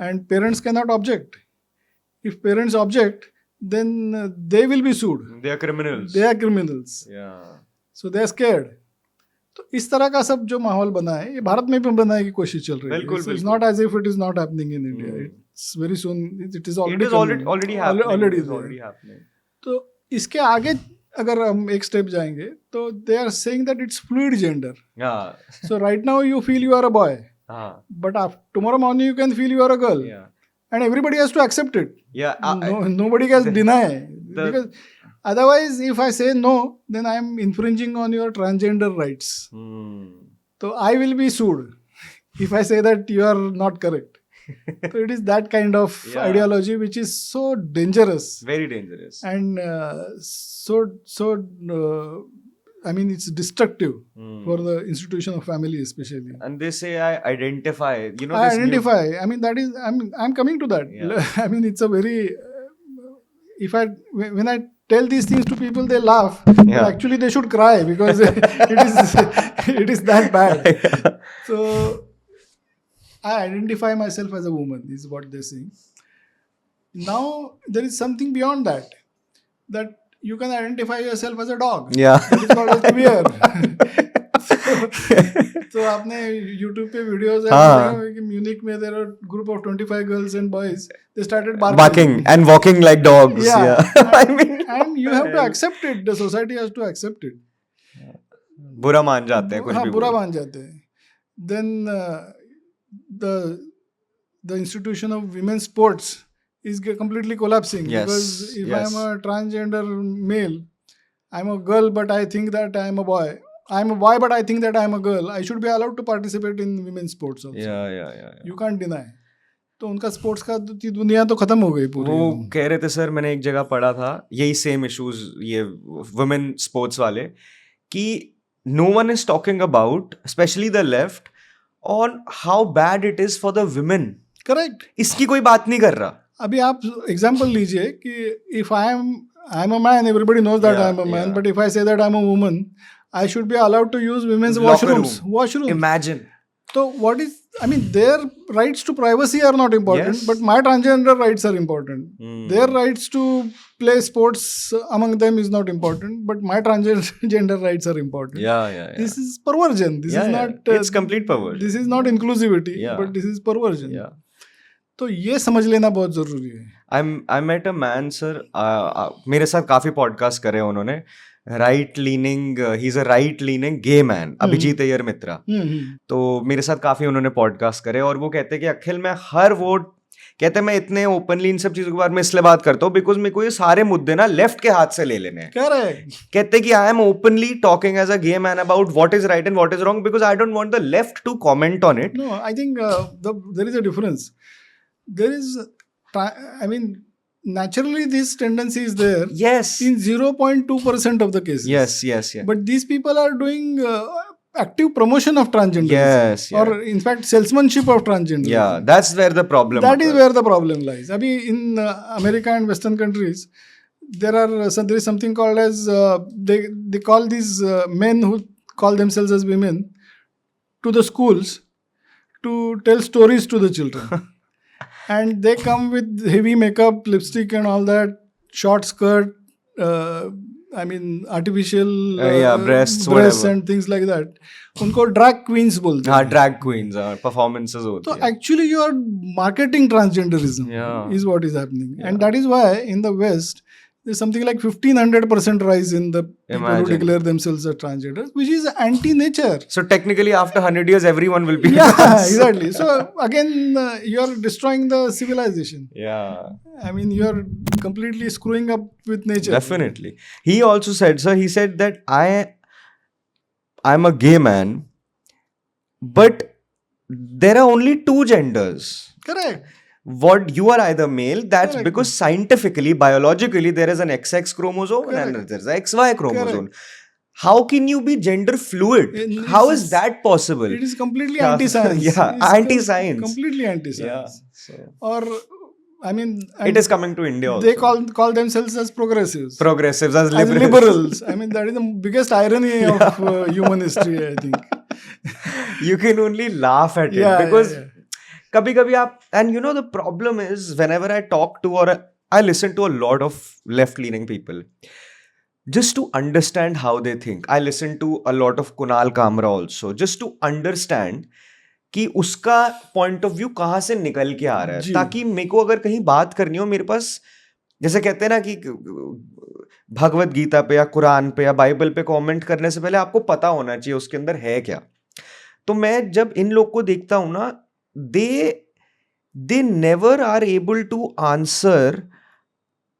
And parents cannot object. If parents object, then they will be sued. They are criminals. Yeah. So they are scared. तो इस तरह का सब जो माहौल बना है ये भारत में भी बनाने की कोशिश चल रही है. It's not as if it is not happening in India. It's very soon. It is It already is coming. already happening. Already It is there. already happening. तो इसके आगे अगर हम एक स्टेप जाएंगे तो they are saying that it's fluid gender. Yeah. So right now you feel you are a boy, but tomorrow morning you can feel you are a girl, Yeah. and everybody has to accept it. Yeah. Nobody can deny because otherwise, if I say no, then I am infringing on your transgender rights. So I will be sued if I say that you are not correct. So it is that kind of ideology which is so dangerous. Very dangerous. And I mean, it's destructive for the institution of family, especially. And they say I identify. You know, I this identify. I mean, that is. I'm coming to that. Yeah. I mean, it's a very. When I tell these things to people, they laugh. Yeah. But actually, they should cry because it is that bad. So, I identify myself as a woman. Is what they're saying. Now there is something beyond that. That you can identify yourself as a dog. Yeah. That is called as queer. So आपने YouTube पे videos हैं कि Munich में there are group of 25 girls and boys. They started barking and walking like dogs. Yeah. I mean, and you have to accept it. The society has to accept it. बुरा मान जाते हैं कुछ हाँ भी बुरा बोलो. मान जाते हैं. Then the institution of women's sports is completely collapsing. Yes, Because if yes. I'm a transgender male, I'm a girl but I think that I'm a boy. I'm a boy but I think that I'm a girl. I should be allowed to participate in women's sports also. Yeah. You can't deny. तो उनका sports का दुनिया तो खत्म हो गई पूरी. वो कह रहे थे सर, मैंने एक जगह पढ़ा था यही सेम इश्यूज, ये वुमेन स्पोर्ट्स वाले, कि no one is talking about specially the left on how bad it is for the women. Correct. इसकी कोई बात नहीं कर रहा. अभी आप एग्जांपल लीजिए कि if I am a man, everybody knows that I am a man, but if I say that I am a woman, I should be allowed to use women's washrooms. Imagine. So what is, I mean, their rights to privacy are not important, Yes. but my transgender rights are important. Their rights to play sports among them is not important, but my transgender rights are important. Yeah. This is perversion. This is not. It's complete perversion. This is not inclusivity, Yeah. but this is perversion. Yeah. तो ये समझ लेना बहुत जरूरी है. I met a man, sir. मेरे साथ काफी पॉडकास्ट करे उन्होंने. Right leaning, he is a right leaning gay man, Abhijit Iyer Mitra. तो मेरे साथ काफी उन्होंने पॉडकास्ट करे और वो कहते हैं कि अखिल, मैं हर वोट, कहते हैं मैं इतने ओपनली इन सब चीजों के बारे में इसलिए बात करता हूँ बिकॉज मेरे को ये सारे मुद्दे ना लेफ्ट के हाथ से ले लेने हैं. करेक्ट. कहते हैं कि I am openly talking as a gay man about what is right and what is wrong because I don't want the left to comment on it. No, I think there is a difference. There is, I mean, naturally this tendency is there. Yes. In 0.2% of the cases. Yes. But these people are doing active promotion of transgender. Yes. Or in fact salesmanship of transgender. Yeah, that's where the problem. That is where the problem lies. Abhi in America and Western countries, there is something called as they call these men who call themselves as women to the schools to tell stories to the children. And they come with heavy makeup, lipstick and all that, short skirt, I mean artificial breasts breasts and things like that. उनको drag queens बोलते हैं. हाँ, drag queens, performances होती So है. actually you are marketing transgenderism. Yeah. Is what is happening. And that is why in the West there's something like 1500% rise in the people who declare themselves as transgender, which is anti-nature. So technically after 100 years everyone will be. Yeah, exactly. So again you're destroying the civilization. Yeah. I mean you're completely screwing up with nature. Definitely. He also said, sir, he said that I'm a gay man, but there are only two genders. Correct. What you are either male, that's Correct. because scientifically, biologically, there is an XX chromosome Correct. and there's an XY chromosome. How can you be gender fluid? How is that possible? It is completely Yeah. anti-science. Yeah, It's anti-science. Completely anti-science. Yeah. So Or I mean, it is coming to India also. they call themselves as progressives. Progressives as As liberals. liberals. I mean, that is the biggest irony of human history, I think. You can only laugh at it because kabhi aap, and you know the problem is whenever I talk to or I listen to a lot of left-leaning people, just to understand how they think. I listen to a lot of Kunal Kamra also, just to understand कि उसका point of view कहाँ से निकल के आ रहा है, जी। ताकि मेरे को अगर कहीं बात करनी हो, मेरे पास जैसे कहते हैं ना कि भगवत गीता पे या कुरान पे या बाइबल पे कमेंट करने से पहले आपको पता होना चाहिए उसके अंदर है क्या। तो मैं जब इन लोग को देखता हूं ना, they never are able to answer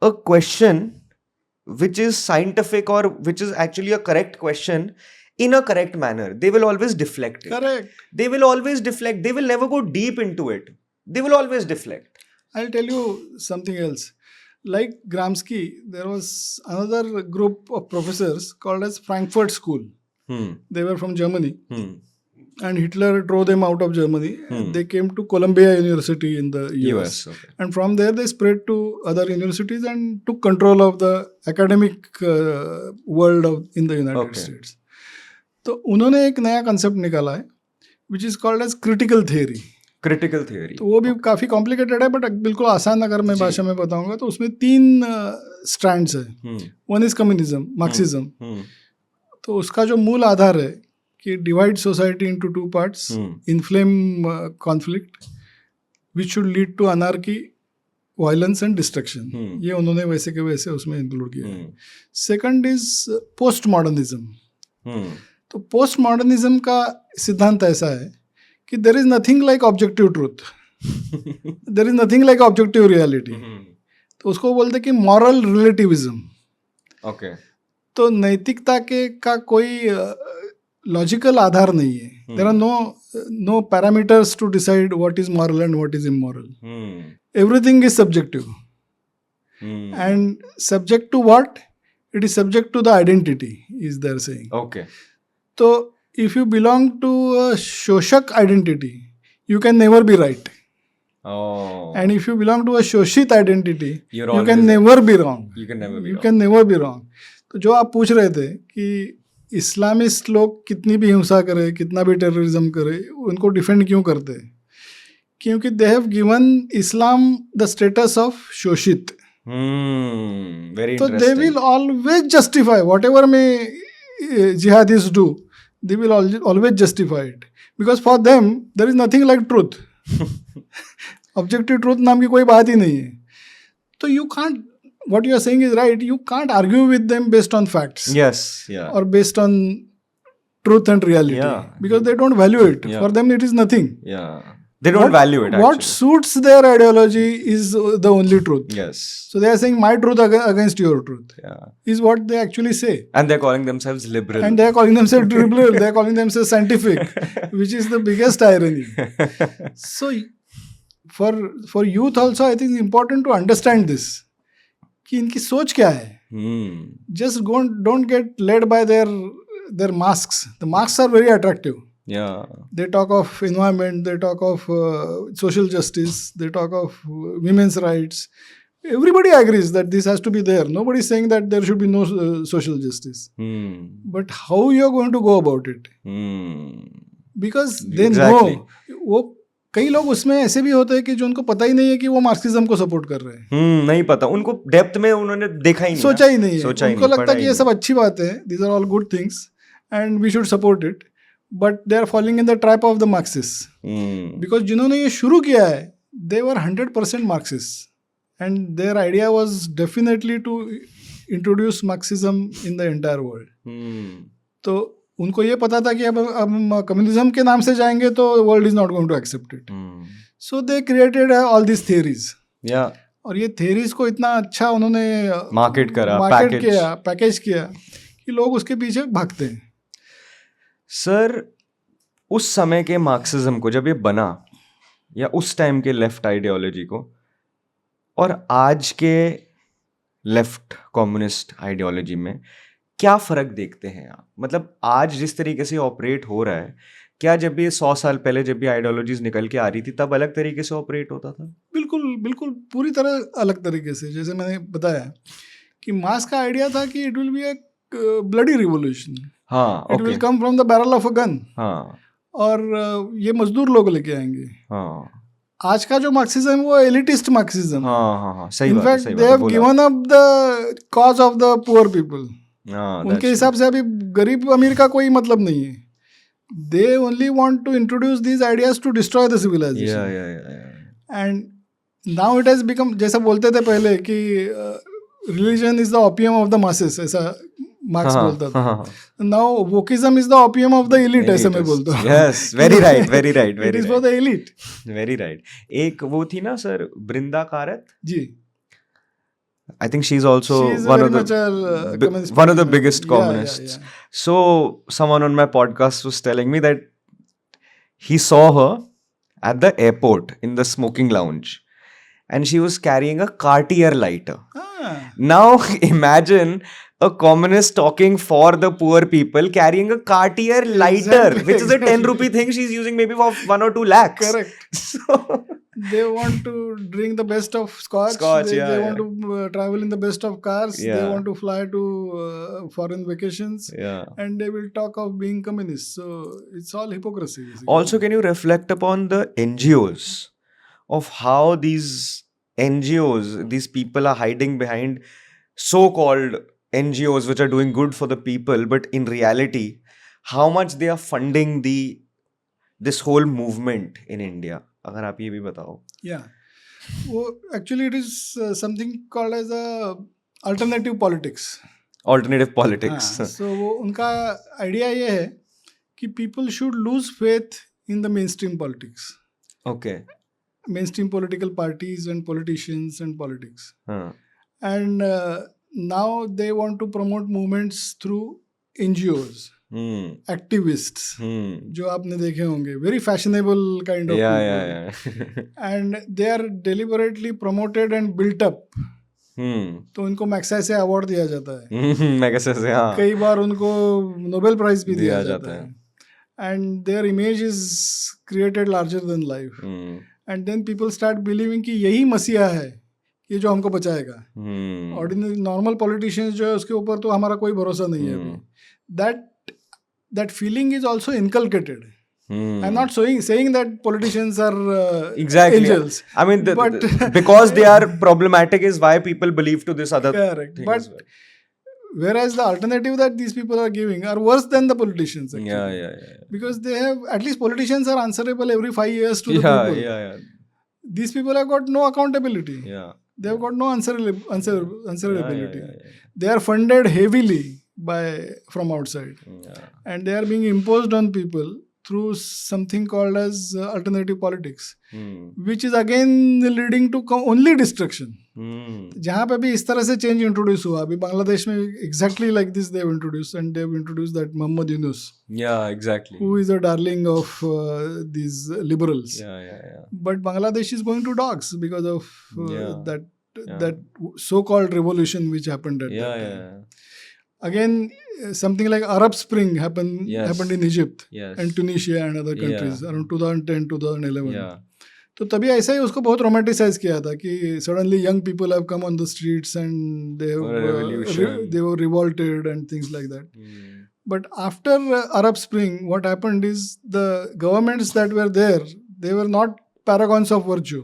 a question which is scientific or which is actually a correct question in a correct manner. They will always deflect it. Correct. They will always deflect. They will never go deep into it. They will always deflect. I'll tell you something else. Like Gramsci, there was another group of professors called as Frankfurt School. They were from Germany. And Hitler drove them out of Germany. They came to Columbia University in the US. Okay. And from there they spread to other universities and took control of the academic world in the United States. तो उन्होंने एक नया concept निकाला है which is called as critical theory. Critical theory. तो वो भी काफ़ी कॉम्प्लिकेटेड है, बट बिल्कुल आसान अगर मैं भाषा में बताऊंगा तो उसमें 3 स्ट्रैंड्स है. One is communism, Marxism. तो उसका जो मूल आधार है कि divide society into 2 parts, inflame conflict which should lead to anarchy, violence and destruction. ये उन्होंने वैसे के वैसे उसमें इंक्लूड किया है. Second is post modernism. तो पोस्ट मॉडर्निज्म का सिद्धांत ऐसा है कि there is nothing like objective truth, there is nothing like objective reality. तो उसको बोलते कि मॉरल रिलेटिविज्म. ओके. तो नैतिकता के का कोई लॉजिकल आधार नहीं है. There are no parameters to decide what is moral and what is immoral. Everything is subjective. And subject to what? It is subject to the identity, is their saying. Okay. तो if you belong to a Shoshak identity, you can never be right. Oh. And if you belong to a Shoshit identity, you can never be wrong. You can never be you wrong. can never be wrong. तो जो आप पूछ रहे थे कि Islamist लोग कितनी भी हिंसा करे, कितना भी टेररिज्म करे, उनको डिफेंड क्यों करते हैं? क्योंकि they have given Islam the status of शोषित. Very तो interesting. They will always justify what ever में jihadis do. They will always justify it because for them there is nothing like truth. Objective truth नाम की कोई बात ही नहीं है. तो you can't, what you are saying is right, you can't argue with them based on facts. Yes, yeah. Or based on truth and reality. Yeah. Because they don't value it. Yeah. For them it is nothing. Yeah. They don't value it, What actually. suits their ideology is the only truth. Yes. So they are saying my truth against your truth. Yeah. Is what they actually say. And they're calling themselves liberal. And they are calling themselves liberal. They are calling themselves scientific, which is the biggest irony. So for youth also, I think it's important to understand this. कि इनकी सोच क्या है? Just don't get led by their masks. The masks are very attractive. Yeah. They talk of environment, they talk of social justice, they talk of women's rights. Everybody agrees that this has to be there. Nobody is saying that there should be no social justice. But how you are going to go about it? Because they Exactly. know. वो कई लोग उसमें ऐसे भी होते हैं कि जो उनको पता ही नहीं है कि वो मार्क्सिज्म को सपोर्ट कर रहे हैं. नहीं पता उनको, डेप्थ में उन्होंने देखा ही नहीं, सोचा ही नहीं है. उनको लगता पढ़ा है कि ही ये सब अच्छी बात है. These are all good things and we should support it. But they are falling in the trap of the Marxists. Because जिन्होंने ये शुरू किया है, they were 100% Marxists. And their idea was definitely to introduce Marxism in the entire world. तो उनको ये पता था कि अब कम्युनिज्म के नाम से जाएंगे तो world is not going to accept it. So they created all this theories. और ये थियरीज को इतना अच्छा उन्होंने मार्केट किया, पैकेज किया कि लोग उसके पीछे भागते हैं. सर, उस समय के मार्क्सिज्म को जब ये बना, या उस टाइम के लेफ्ट आइडियोलॉजी को, और आज के लेफ्ट कम्युनिस्ट आइडियोलॉजी में क्या फ़र्क देखते हैं आप? मतलब आज जिस तरीके से ऑपरेट हो रहा है, क्या जब ये 100 साल पहले जब ये आइडियोलॉजीज निकल के आ रही थी तब अलग तरीके से ऑपरेट होता था? बिल्कुल पूरी तरह अलग तरीके से. जैसे मैंने बताया कि मार्क्स का आइडिया था कि it will be a bloody revolution. हाँ, it will come from the barrel of a gun. हाँ. और ये मजदूर लोग लेके आएंगे. हाँ. आज का जो मार्क्सिज्म वो एलिटिस्ट मार्क्सिज्म. हाँ, सही बात. In fact they have given up the cause of the poor people. उनके हिसाब से अभी गरीब अमीर का कोई मतलब नहीं है. they only want to introduce these ideas to destroy the civilization. yeah. And now it has become, जैसा बोलते थे पहले कि religion is the opium of the masses, ऐसा मार्क्स बोलता था. Now wokeism is the opium of the elite, ऐसे मैं बोलता हूँ. Yes, very right, very right, It very is for right. the elite. Very right. एक वो थी ना sir, Brinda Karat. Ji. I think she's also She is one very of the much a communist one of the party biggest member. communists. Yeah. So someone on my podcast was telling me that he saw her at the airport in the smoking lounge, and she was carrying a Cartier lighter. Ah. Now imagine a communist talking for the poor people carrying a Cartier lighter, Exactly, which is a 10 exactly. rupee thing she's using maybe for 1 or 2 lakhs. Correct. So, They want to drink the best of scotch. Scotch, they yeah, want to travel in the best of cars. They Yeah. want to fly to foreign vacations. yeah. And they will talk of being communist. So it's all hypocrisy. basically. Also, can you reflect upon the NGOs of how these NGOs, these people are hiding behind so-called NGOs which are doing good for the people, but in reality, how much they are funding this whole movement in India? अगर आप ये भी बताओ. Yeah. Well, actually, it is something called as a alternative politics. Alternative politics. हाँ, so वो उनका idea ये है कि people should lose faith in the mainstream politics. Okay. Mainstream political parties and politicians and politics. Huh. And now they want to promote movements through NGOs, activists, जो आपने देखे होंगे, very fashionable kind of people. Yeah. And they are deliberately promoted and built up. तो उनको मैक्साइसे award दिया जाता है. Megases, हाँ. कई बार उनको नोबेल प्राइज भी दिया दिया जाता है. And their image is created larger than life. And then people start believing कि यही मसीहा है, ये जो हमको बचाएगा. ऑर्डिनरी नॉर्मल पॉलिटिशियंस जो है उसके ऊपर तो हमारा कोई भरोसा नहीं है अभी. That feeling is also inculcated. I'm not saying that politicians are Exactly. angels. I mean, But- because they are problematic is why people believe to this other Correct. thing But as well. whereas the alternative that these people are giving are worse than the politicians. Actually. Yeah. Because they have, at least politicians are answerable every 5 years to the people. Yeah. These people have got no accountability. Yeah. They have got no answerability. Yeah. They are funded heavily from outside. Yeah. And they are being imposed on people through something called as alternative politics, which is again leading to only destruction. जहाँ पे भी इस तरह से change introduce हुआ, अभी बांग्लादेश में exactly like this they have introduced, and they have introduced that Muhammad Yunus, Yeah, exactly. who is a darling of these liberals. Yeah. But Bangladesh is going to dogs because of Yeah. that so-called revolution which happened at that time. Yeah. Again, something like Arab Spring happened Yes. in Egypt Yes. and Tunisia and other countries around 2010, 2011. Yeah. तो तभी ऐसा ही उसको बहुत romanticise किया था कि suddenly young people have come on the streets and they were revolted and things like that. But after Arab Spring, what happened is the governments that were there, they were not paragons of virtue,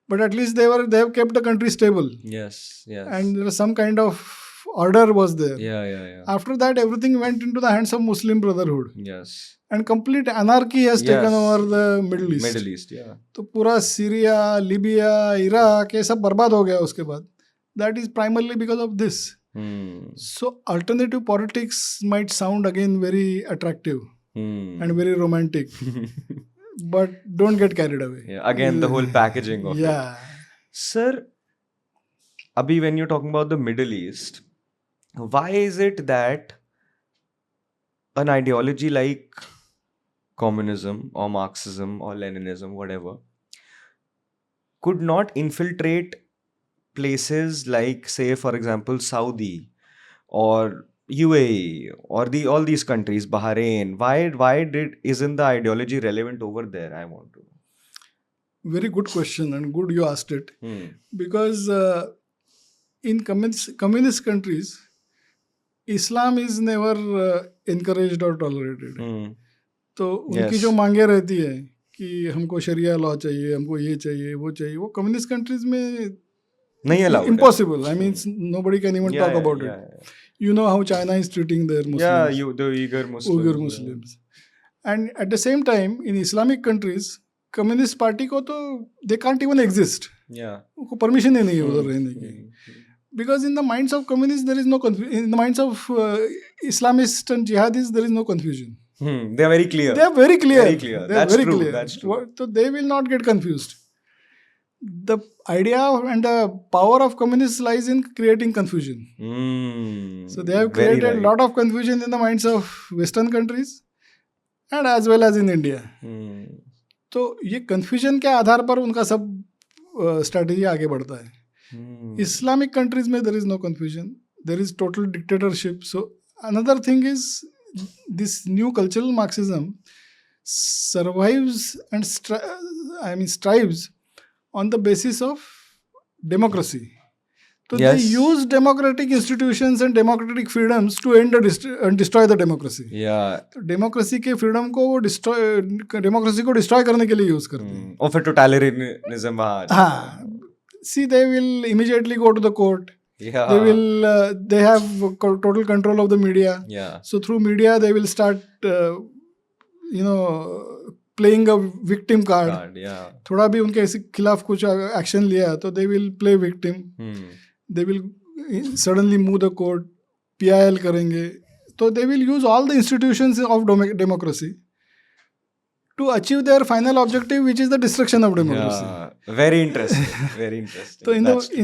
but at least they have kept the country stable, Yes. and there was some kind of order was there. Yeah. After that, everything went into the hands of Muslim Brotherhood, Yes. and complete anarchy has taken Yes. over the Middle East. Middle East, yeah. तो पूरा Syria, Libya, Iraq ये सब बर्बाद हो गया उसके बाद. That is primarily because of this. So alternative politics might sound again very attractive and very romantic, but don't get carried away. Yeah. Again, the whole packaging of it. Yeah. Sir, abhi when you're talking about the Middle East, why is it that an ideology like communism or Marxism or Leninism, whatever, could not infiltrate places like, say, for example, Saudi or UAE or all these countries, Bahrain? Why isn't the ideology relevant over there? I want to. Very good question, and good you asked it. Because in communist countries, Islam is never encouraged or tolerated. तो उनकी जो मांगे रहती है कि हमको शरिया law चाहिए, हमको ये चाहिए, वो चाहिए, वो कम्युनिस्ट कंट्रीज में नहीं allowed. Impossible. I mean, nobody can even talk about it. You know how China is treating their Muslims. Yeah, the Uyghur Muslims. Uyghur Muslims. And at the same time, in Islamic countries, communist party को तो they can't even exist, Yeah. उनको permission ही नहीं है उधर रहने की. Because in the minds of communists there is no confusion. In the minds of Islamists and jihadis there is no confusion. They are very clear. They are very clear. Very clear. They are That's very true. clear. That's true. So they will not get confused. The idea and the power of communists lies in creating confusion. So they have Very created a right. lot of confusion in the minds of Western countries and as well as in India. तो ये confusion के आधार पर उनका सब strategy आगे बढ़ता है. Islamic countries में there is no confusion. There is total dictatorship. So another thing is this new cultural Marxism survives and strives on the basis of democracy. So Yes. they use democratic institutions and democratic freedoms to end and destroy the democracy. Yeah. तो democracy के freedom को वो democracy को destroy करने के लिए use करते हैं. और फिर totalitarianism वहाँ. हाँ, see they will immediately go to the court. Yeah. They will they have total control of the media. Yeah. So through media they will start playing a victim card. Yeah. थोड़ा भी उनके खिलाफ कुछ action लिया तो they will play victim. They will suddenly move the court. PIL करेंगे. तो they will use all the institutions of democracy to achieve their final objective, which is the destruction of democracy. Yeah. Very interesting. Very interesting. तो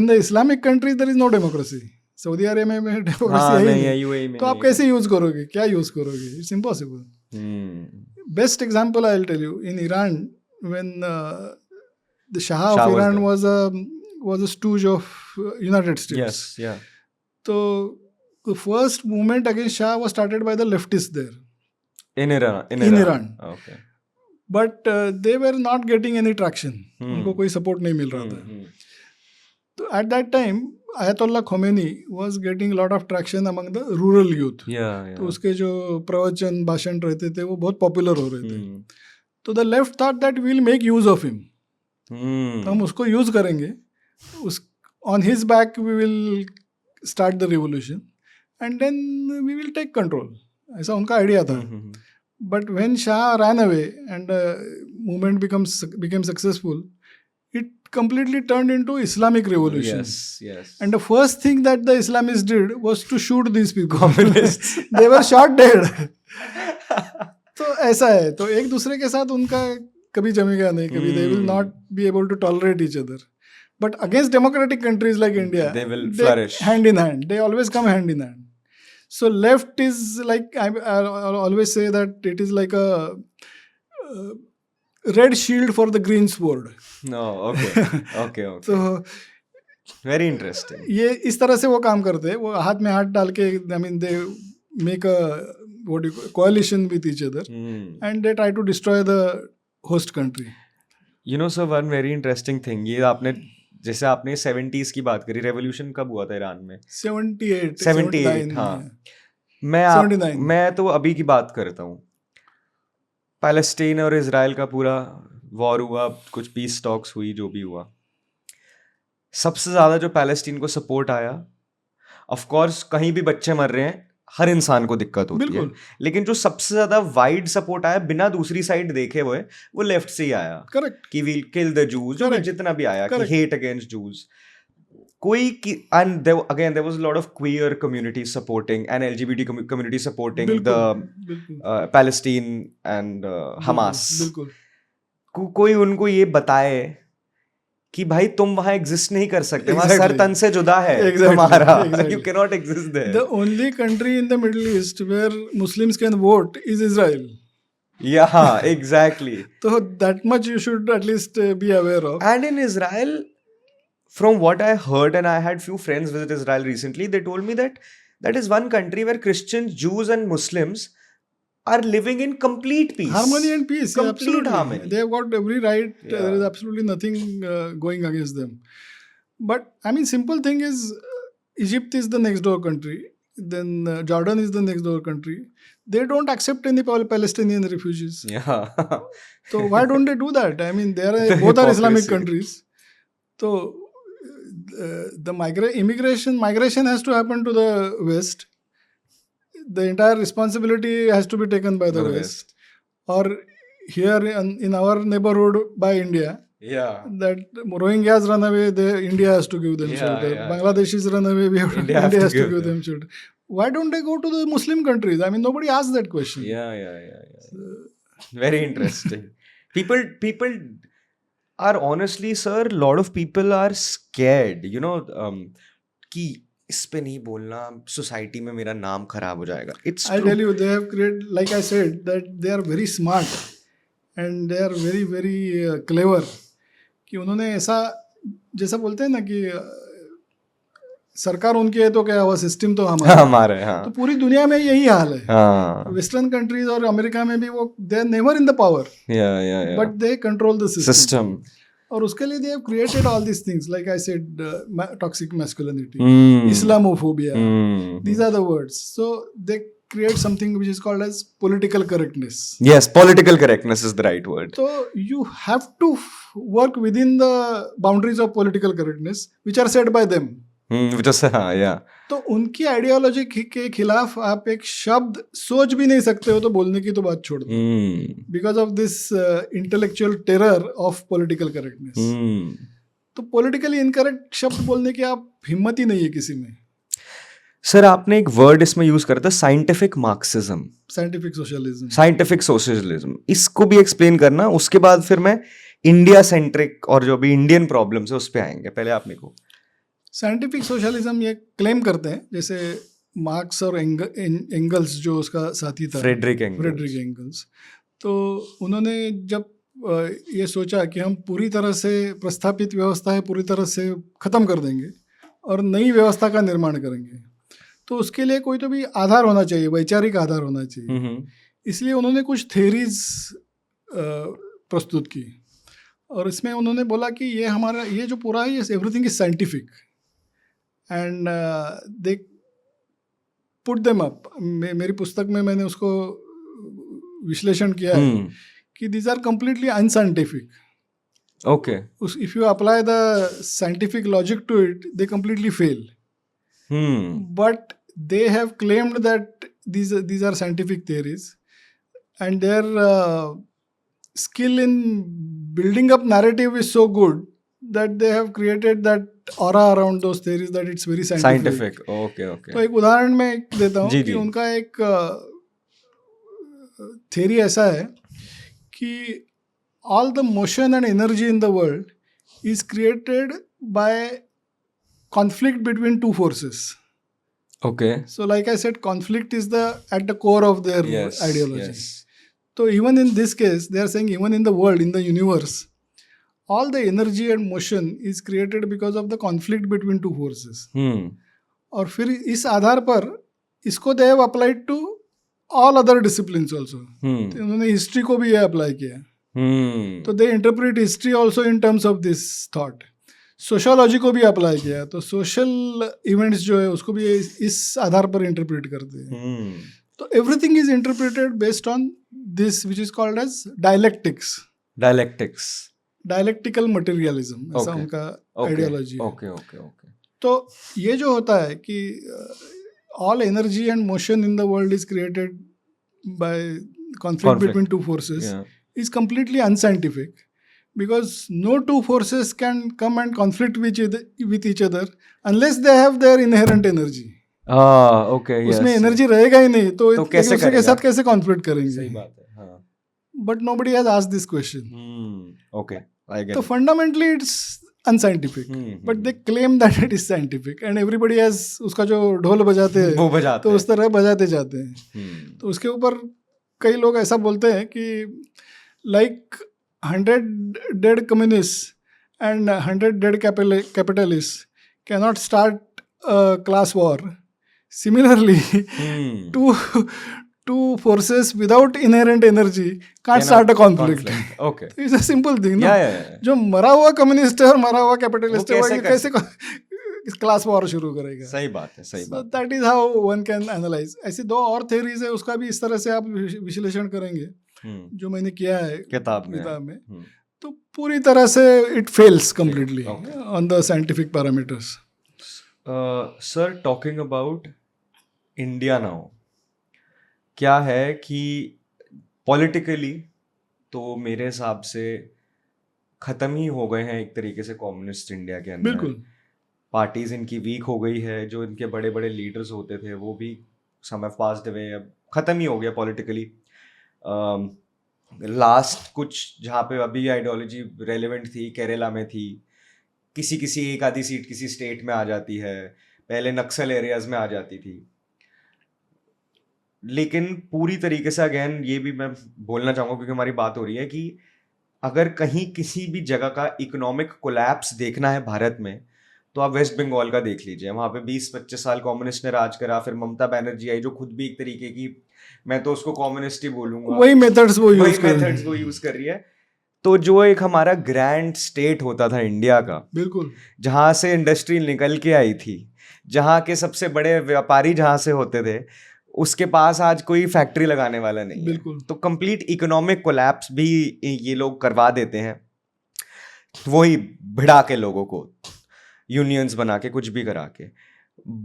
in the Islamic countries there is no democracy. Saudi Arabia में democracy है ही नहीं. UAE में तो आप कैसे use करोगे, क्या यूज करोगे? It's impossible. Best example I'll tell you, in Iran when the Shah of Iran was a stooge of United States. Yes. Yeah. So the first movement against Shah was started by the leftists there. In Iran. In Iran. Okay. But they were not getting any traction. उनको कोई support नहीं मिल रहा था. So at that time, Ayatollah Khomeini was getting a lot of traction among the rural youth. Yeah. तो उसके जो प्रवचन भाषण रहते थे वो बहुत पॉपुलर हो रहे थे. तो the left thought that we'll make use of him. तो हम उसको यूज करेंगे. On his back we will start the revolution and then we will take control. ऐसा उनका आइडिया था. But when Shah ran away and movement became successful, it completely turned into Islamic revolution. Yes. And the first thing that the Islamists did was to shoot these people. Communists. They were shot dead. तो ऐसा है. तो एक दूसरे के साथ उनका कभी जमेगा नहीं. कभी they will not be able to tolerate each other. But against democratic countries like India, they will flourish hand in hand. They always come hand in hand. So left is like, I'll always say that it is like a red shield for the green sword. No, okay. तो very interesting. ये इस तरह से वो काम करते हैं. वो हाथ में हाथ डाल के, I mean they make a coalition with each other and they try to destroy the host country. You know, sir, one very interesting thing. ये आपने जैसे आपने 70s की बात करी, रेवोल्यूशन कब हुआ था ईरान में? 78. हाँ. मैं तो अभी की बात करता हूँ. पैलेस्टीन और इजराइल का पूरा वॉर हुआ, कुछ पीस टॉक्स हुई, जो भी हुआ. सबसे ज्यादा जो पैलेस्टीन को सपोर्ट आया, ऑफ कोर्स कहीं भी बच्चे मर रहे हैं, हर इंसान को दिक्कत होती है, लेकिन जो सबसे ज्यादा वाइड सपोर्ट आया बिना दूसरी साइड देखे हुए, वो लेफ्ट से ही आया. करेक्ट. कि वील किल द जूज, जो जितना भी आया कि हेट अगेंस्ट जूज. कोई and again there was a lot of queer communities supporting and LGBT community supporting the Palestine and Hamas. कोई उनको ये बताए कि भाई तुम वहां एग्जिस्ट नहीं कर सकते, वहां सर तन से जुदा है तुम्हारा. You cannot exist there. The only country in the Middle East where Muslims can vote is Israel. Yeah, exactly. So that much you should at least be aware of. And in Israel, from what I heard, and I had few friends visit Israel recently, they told me that that is one country where Christians, Jews and Muslims are living in complete peace. Harmony and peace. Complete harmony. They have got every right. Yeah. There is absolutely nothing going against them. But I mean, simple thing is, Egypt is the next door country. Then Jordan is the next door country. They don't accept any Palestinian refugees. Yeah. So why don't they do that? I mean, both are Islamic countries. So the migration has to happen to the West. The entire responsibility has to be taken by the West. or here in our neighborhood by India, Yeah. that Rohingyas run away, India has to give them Yeah, shelter. yeah, Bangladeshis run away, India have India to has to give give them. them shelter. Why don't they go to the Muslim countries? I mean, nobody asks that question. Yeah. Very interesting. People are honestly, sir, a lot of people are scared, कि इस पे नहीं बोलना, society में मेरा नाम खराब हो जाएगा. It's I'll true. tell you, they have created, like I said, that they are very smart and they are very, very clever. कि उन्होंने ऐसा, जैसा बोलते हैं ना कि सरकार उनकी है तो क्या हुआ, सिस्टम तो हमारा है। हमारे, हाँ. तो पूरी दुनिया में यही हाल है। हाँ. वेस्टर्न कंट्रीज और अमेरिका में भी वो they are never in the power, Yeah. But they control the system. System. और उसके लिए they have created all this things, like I said, toxic masculinity, Hmm. Islamophobia, Hmm. these are the words. So they create something which is called as political correctness. Yes, political correctness is the right word. So you have to work within the boundaries of political correctness which are set by them. Which is, हाँ, yeah. तो उनकी ideology के खिलाफ आप एक शब्द सोच भी नहीं सकते हो, तो बोलने की तो बात छोड़ दो, because of this intellectual terror of political correctness. तो पॉलिटिकली इनकरेक्ट शब्द बोलने की आप हिम्मत ही नहीं है किसी में। सर, आपने एक वर्ड इसमें यूज करा था, scientific Marxism, scientific socialism. Scientific socialism, इसको भी एक्सप्लेन करना, उसके बाद फिर मैं इंडिया सेंट्रिक और जो भी इंडियन प्रॉब्लम्स है उस पे आएंगे। पहले आप मेरे को साइंटिफिक सोशलिज्म ये क्लेम करते हैं, जैसे मार्क्स और एंगल्स जो उसका साथी था, फ्रेडरिक एंगल्स, तो उन्होंने जब ये सोचा कि हम पूरी तरह से प्रस्थापित व्यवस्था है पूरी तरह से ख़त्म कर देंगे और नई व्यवस्था का निर्माण करेंगे, तो उसके लिए कोई तो भी आधार होना चाहिए, वैचारिक आधार होना चाहिए। इसलिए उन्होंने कुछ थेरीज प्रस्तुत की और इसमें उन्होंने बोला कि ये हमारा ये जो पूरा है ये everything is scientific and they put them up. मेरी पुस्तक में मैंने उसको विश्लेषण किया है कि these are completely unscientific. Okay, if you apply the scientific logic to it they completely fail, but they have claimed that these are scientific theories and their skill in building up narrative is so good that they have created that aura around those theories that it's very scientific. Okay. तो एक उदाहरण मैं देता हूँ कि उनका एक theory ऐसा है कि all the motion and energy in the world is created by conflict between two forces. Okay. So like I said, conflict is at the core of their ideology. Yes. So even in this case, they are saying even in the world, in the universe, all the energy and motion is created because of the conflict between two forces. और फिर इस आधार पर इसको they have applied to all other disciplines also. तो उन्होंने history को भी ये अप्लाई किया। तो they interpret history also in terms of this thought. Sociology को भी अप्लाई किया, तो सोशल इवेंट्स जो है उसको भी इस आधार पर इंटरप्रेट करते हैं। तो everything is interpreted based on this which is called as dialectical materialism, ऐसा उनका आइडियोलॉजी है। ओके। तो ये जो होता है कि all energy and motion in the world is created by conflict between two forces is completely unscientific, because no two forces can come and conflict with each other unless they have their inherent energy. Okay, yes. उसमें energy रहेगा ही नहीं तो एक कैसे दूसरे के साथ कैसे कॉन्फ्लिक्ट करेंगे? सही बात है, हाँ। But nobody has asked this question. Okay, I get तो it. Fundamentally it's unscientific, but they claim that it is scientific and everybody has उसका जो ढोल बजाते हैं वो बजाते तो उस तरह बजाते जाते हैं। तो उसके ऊपर कई लोग ऐसा बोलते हैं कि like 100 dead communists and 100 dead capitalists cannot start a class war. Similarly, two forces without inherent energy can't start a conflict. Okay. It's a simple thing, no? Yeah. जो मरा हुआ कम्युनिस्ट है और मरा हुआ कैपिटलिस्ट है वो कैसे क्लास वॉर शुरू करेगा? सही बात है। So that is how one can analyze. ऐसी दो और theories है, उसका भी इस तरह से आप विश्लेषण करेंगे जो मैंने किया है किताब में। तो पूरी तरह से it fails completely on the scientific parameters. Sir, talking about India now, क्या है कि पॉलिटिकली तो मेरे हिसाब से ख़त्म ही हो गए हैं एक तरीके से कम्युनिस्ट इंडिया के अंदर। बिल्कुल। पार्टीज इनकी वीक हो गई है, जो इनके बड़े बड़े लीडर्स होते थे वो भी सम हैव पास्ड अवे, अब ख़त्म ही हो गया पॉलिटिकली। लास्ट कुछ जहाँ पे अभी आइडियोलॉजी रेलेवेंट थी केरला में थी, किसी किसी एक आधी सीट किसी स्टेट में आ जाती है, पहले नक्सल एरियाज में आ जाती थी। लेकिन पूरी तरीके से अगेन ये भी मैं बोलना चाहूँगा क्योंकि हमारी बात हो रही है कि अगर कहीं किसी भी जगह का इकोनॉमिक कोलैप्स देखना है भारत में तो आप वेस्ट बंगाल का देख लीजिए। वहाँ पे 20-25 साल कम्युनिस्ट ने राज करा, फिर ममता बनर्जी आई जो खुद भी एक तरीके की, मैं तो उसको कम्युनिस्ट ही बोलूंगा, वही मेथड्स वो यूज कर रही है। तो जो एक हमारा ग्रैंड स्टेट होता था इंडिया का, बिल्कुल, जहाँ से इंडस्ट्री निकल के आई थी, जहाँ के सबसे बड़े व्यापारी जहाँ से होते थे, उसके पास आज कोई फैक्ट्री लगाने वाला नहीं है। बिल्कुल। तो कंप्लीट इकोनॉमिक कोलैप्स भी ये लोग करवा देते हैं, वही भिड़ा के लोगों को, यूनियंस बना के, कुछ भी करा के।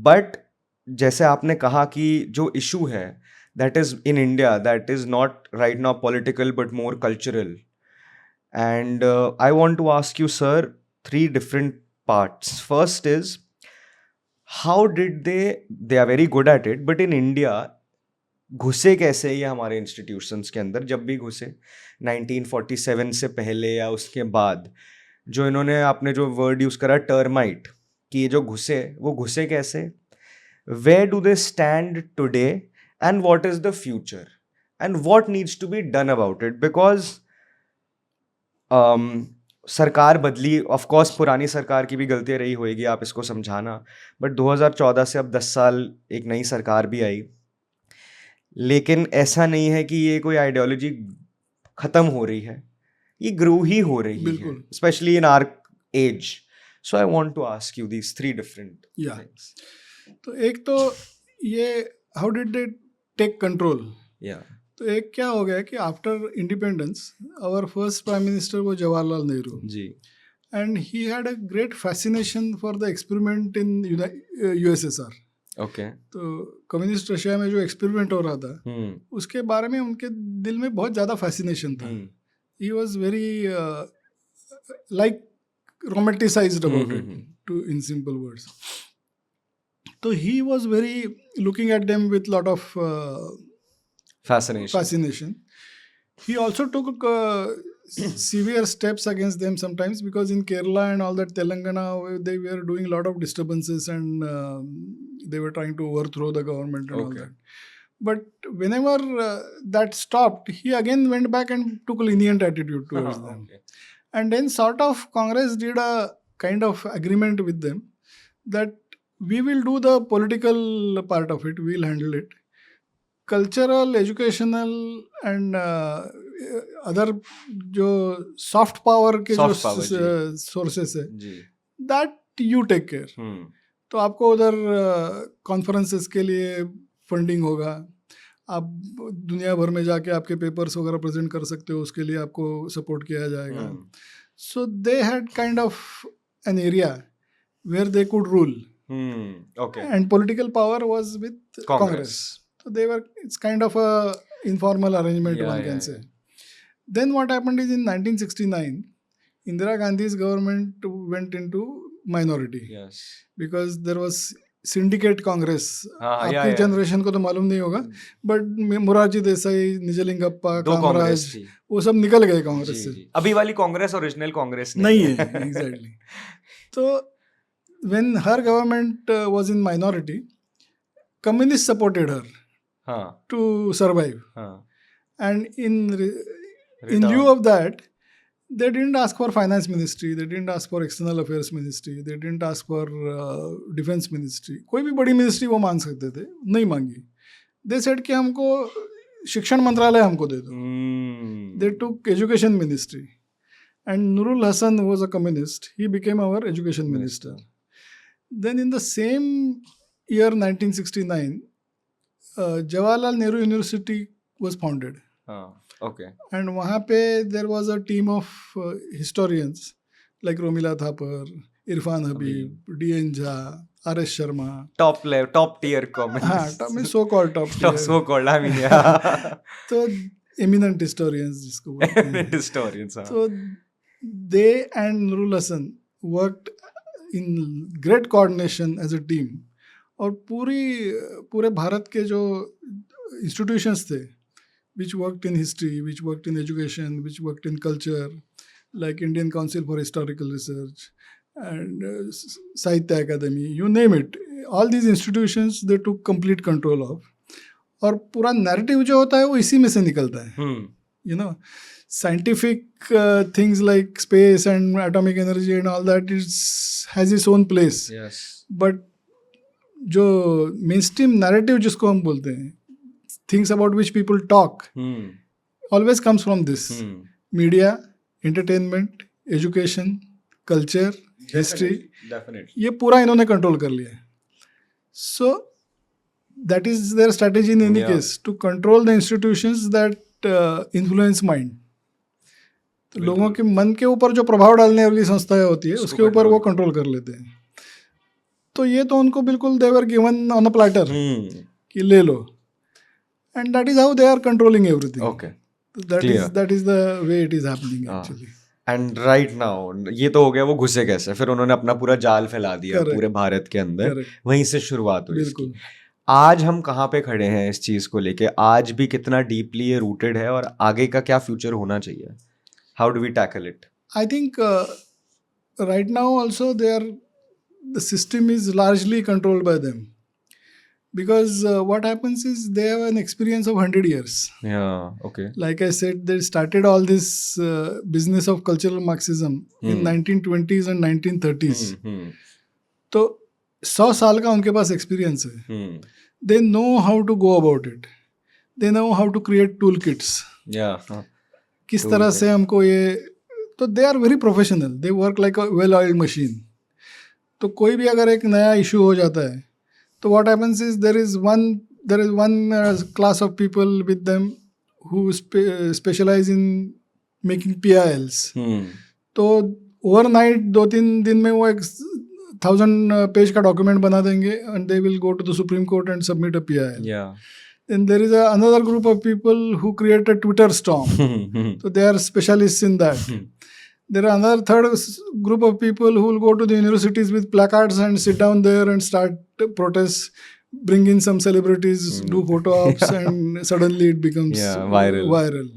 बट जैसे आपने कहा कि जो इशू है that is in India, that is not right now political but more cultural. And I want to ask you sir 3 different parts. First is, how did they are very good at it, but in India घुसे कैसे ये हमारे institutions के अंदर, जब भी घुसे 1947 से पहले या उसके बाद, जो इन्होंने आपने जो वर्ड यूज़ करा टर्माइट, कि ये जो घुसे वो घुसे कैसे, where do they stand today and what is the future and what needs to be done about it. Because सरकार बदली, ऑफ कोर्स पुरानी सरकार की भी गलतियाँ रही होएगी, आप इसको समझाना, बट 2014 से अब 10 साल एक नई सरकार भी आई, लेकिन ऐसा नहीं है कि ये कोई आइडियोलॉजी ख़त्म हो रही है, ये ग्रो ही हो रही है, specially in our age. So I want to ask you these 3 different things. तो एक तो ये how did they take control, तो एक क्या हो गया कि after independence our first prime minister वो Jawaharlal Nehru ji, and he had a great fascination for the experiment in USSR. Okay. तो कम्युनिस्ट रशिया में जो एक्सपेरिमेंट हो रहा था उसके बारे में उनके दिल में बहुत ज़्यादा फैसिनेशन था। He was very like romanticized about it, in simple words. So he was very looking at them with lot of fascination. He also took severe steps against them sometimes, because in Kerala and all that, Telangana, they were doing a lot of disturbances and they were trying to overthrow the government and all that. But whenever that stopped, he again went back and took a lenient attitude towards them. And then sort of Congress did a kind of agreement with them that we will do the political part of it, we will handle it. Cultural, educational and other जो soft power के जो sources है, that you take care. तो आपको उधर conferences के लिए funding होगा, आप दुनिया भर में जाके आपके पेपर्स वगैरह प्रेजेंट कर सकते हो, उसके लिए आपको सपोर्ट किया जाएगा। So they had kind of an area where they could rule, and political power was with Congress. So they were, it's kind of a informal arrangement, one can say. Then what happened is in 1969, Indira Gandhi's government went into minority. Yes. Because there was syndicate Congress. आपकी generation को तो मालूम नहीं होगा, but Morarji Desai, Nijalingappa, Kamaraj, वो सब निकल गए कांग्रेस से। अभी वाली कांग्रेस ओरिजिनल कांग्रेस नहीं है। Exactly. तो when her government was in minority, communists supported her to survive. And in lieu of that, they didn't ask for finance ministry, they didn't ask for external affairs ministry, they didn't ask for defense ministry. कोई भी बड़ी ministry वो मांग सकते थे, नहीं मांगी। They said कि हमको शिक्षण मंत्रालय हमको दे दो। They took education ministry. And Nurul Hasan was a communist. He became our education minister. Then in the same year 1969, Jawaharlal Nehru University was founded. Okay. And वहाँ पे there was a team of historians like Romila Thapar, Irfan Habib, D.N. Jha, R.S. Sharma. Top tier comments. हाँ, so called top tier. So called, I mean, yeah. तो eminent historians जिसको बोलते हैं. Historians, हाँ. So they and Nurul Hasan worked in great coordination as a team. और पूरे भारत के जो institutions थे, which worked in history, which worked in education, which worked in culture, like Indian Council for Historical Research and Sahitya Academy, you name it. All these institutions they took complete control of. और पूरा narrative जो होता है वो इसी में से निकलता है. You know, scientific things like space and atomic energy and all that has its own place. Yes. But जो mainstream narrative जिसको हम बोलते हैं, things about which people talk, always comes from this. Media, entertainment, education, culture, history. Definitely. ये पूरा इन्होंने control कर लिया है. So that is their strategy in any case, to control the institutions that influence mind. तो लोगों के मन के ऊपर जो प्रभाव डालने वाली संस्थाएं होती है उसके ऊपर वो कंट्रोल कर लेते हैं. तो ये तो उनको बिल्कुल they were given on a platter कि ले लो, and that is how they are controlling everything. Okay. That is the way it is happening actually. And right now ये तो हो गया वो घुसे कैसे, फिर उन्होंने अपना पूरा जाल फैला दिया Correct. पूरे भारत के अंदर. Correct. वहीं से शुरुआत हुई इसकी. बिल्कुल. आज हम कहाँ पे खड़े हैं इस चीज को लेके, आज भी कितना डीपली ये रूटेड है और आगे का क्या फ्यूचर होना चाहिए? How do we tackle it? I think right now also the system is largely controlled by them, because what happens is they have an experience of 100 years. Yeah, okay. Like I said, they started all this business of cultural Marxism in 1920s and 1930s. तो 100 साल का उनके पास experience है. They know how to go about it. They know how to create toolkits. Yeah. किस तरह से हमको ये, तो they are very professional. They work like a well-oiled machine. तो कोई भी अगर एक नया इशू हो जाता है, तो what happens is there is one class of people with them who specialize in making PILs. तो overnight 2-3 दिन में वो एक 1000 पेज का डॉक्यूमेंट बना देंगे and they will go to the Supreme Court and submit a PIL. Yeah. Then there is another group of people who create a Twitter storm. So they are specialists in that. There are another third group of people who will go to the universities with placards and sit down there and start protests, bring in some celebrities, do photo ops, and suddenly it becomes viral.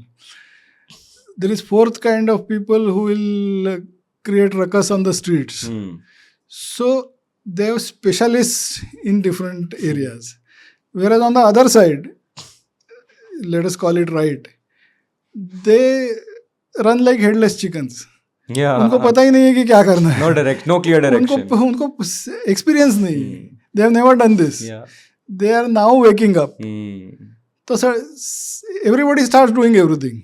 There is fourth kind of people who will create ruckus on the streets. So they have specialists in different areas. Whereas on the other side, let us call it right, they run like headless chickens. उनको पता ही नहीं है कि क्या करना है. No clear direction. उनको experience नहीं है. They have never done this. They are now waking up. तो sir, everybody starts doing everything.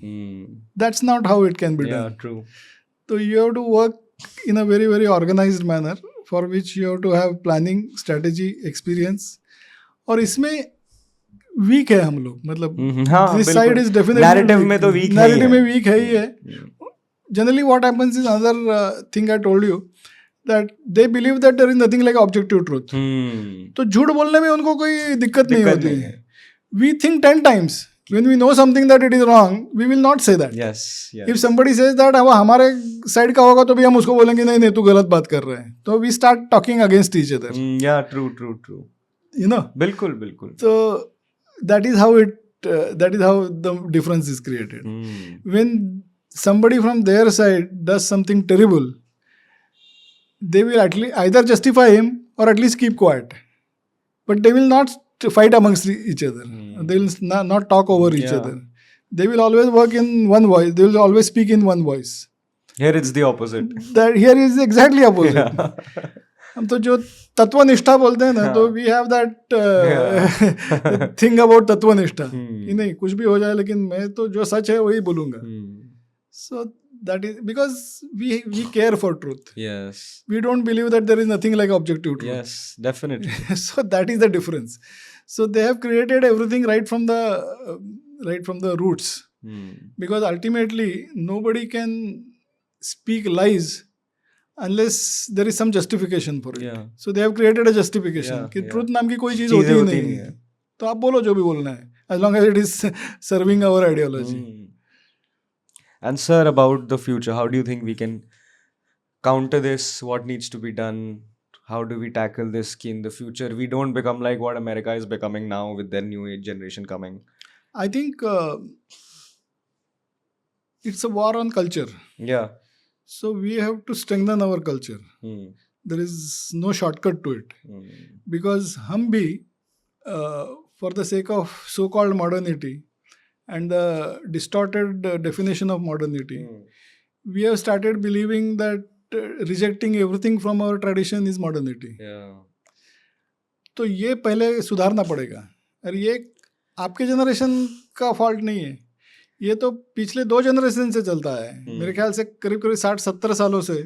That's not how it can be done. Yeah, true. So you have to work in a very, very organized manner, for which you have to have planning, strategy, experience. और इसमें week है हम लोग, मतलब this side is definitely narrative में तो weak है. Narrative में weak है ही है. Generally what happens is another thing I told you, that they believe that there is nothing like objective truth. तो झूठ बोलने में उनको कोई दिक्कत नहीं होती है. We think 10 times. When we know something that it is wrong, we will not say that. Yes. If somebody says that अब हमारे साइड का होगा तो भी हम उसको बोलेंगे नहीं तू गलत बात कर रहे हैं. तो we start talking against each other. Yeah, true. You know. बिल्कुल. So that is how the difference is created. When somebody from their side does something terrible, they will at least either justify him or at least keep quiet. But they will not fight amongst each other. They will not talk over each other. They will always work in one voice. They will always speak in one voice. Here it's the opposite. Here is exactly opposite. हम तो जो तत्वनिष्ठा बोलते हैं ना, तो we have that thing about तत्वनिष्ठा कि नहीं कुछ भी हो जाए लेकिन मैं तो जो सच है वही बोलूंगा. So that is because we care for truth. Yes. We don't believe that there is nothing like objective truth. Yes, definitely. So that is the difference. So they have created everything right from the roots. Because ultimately nobody can speak lies unless there is some justification for it. So they have created a justification कि truth नाम की कोई चीज होती ही नहीं है, तो आप बोलो जो भी बोलना है. as long as it is serving our ideology. Hmm. And sir, about the future, how do you think we can counter this? What needs to be done? How do we tackle this key in the future? We don't become like what America is becoming now with their new age generation coming. I think it's a war on culture. Yeah. So we have to strengthen our culture. Hmm. There is no shortcut to it. Hmm. Because हम भी for the sake of so-called modernity and the distorted definition of modernity, Hmm. we have started believing that rejecting everything from our tradition is modernity. Yeah. तो ये पहले सुधारना पड़ेगा. और ये आपके जनरेशन का फॉल्ट नहीं है, ये तो पिछले 2 जनरेशन से चलता है. मेरे ख्याल से करीब करीब 60-70 सालों से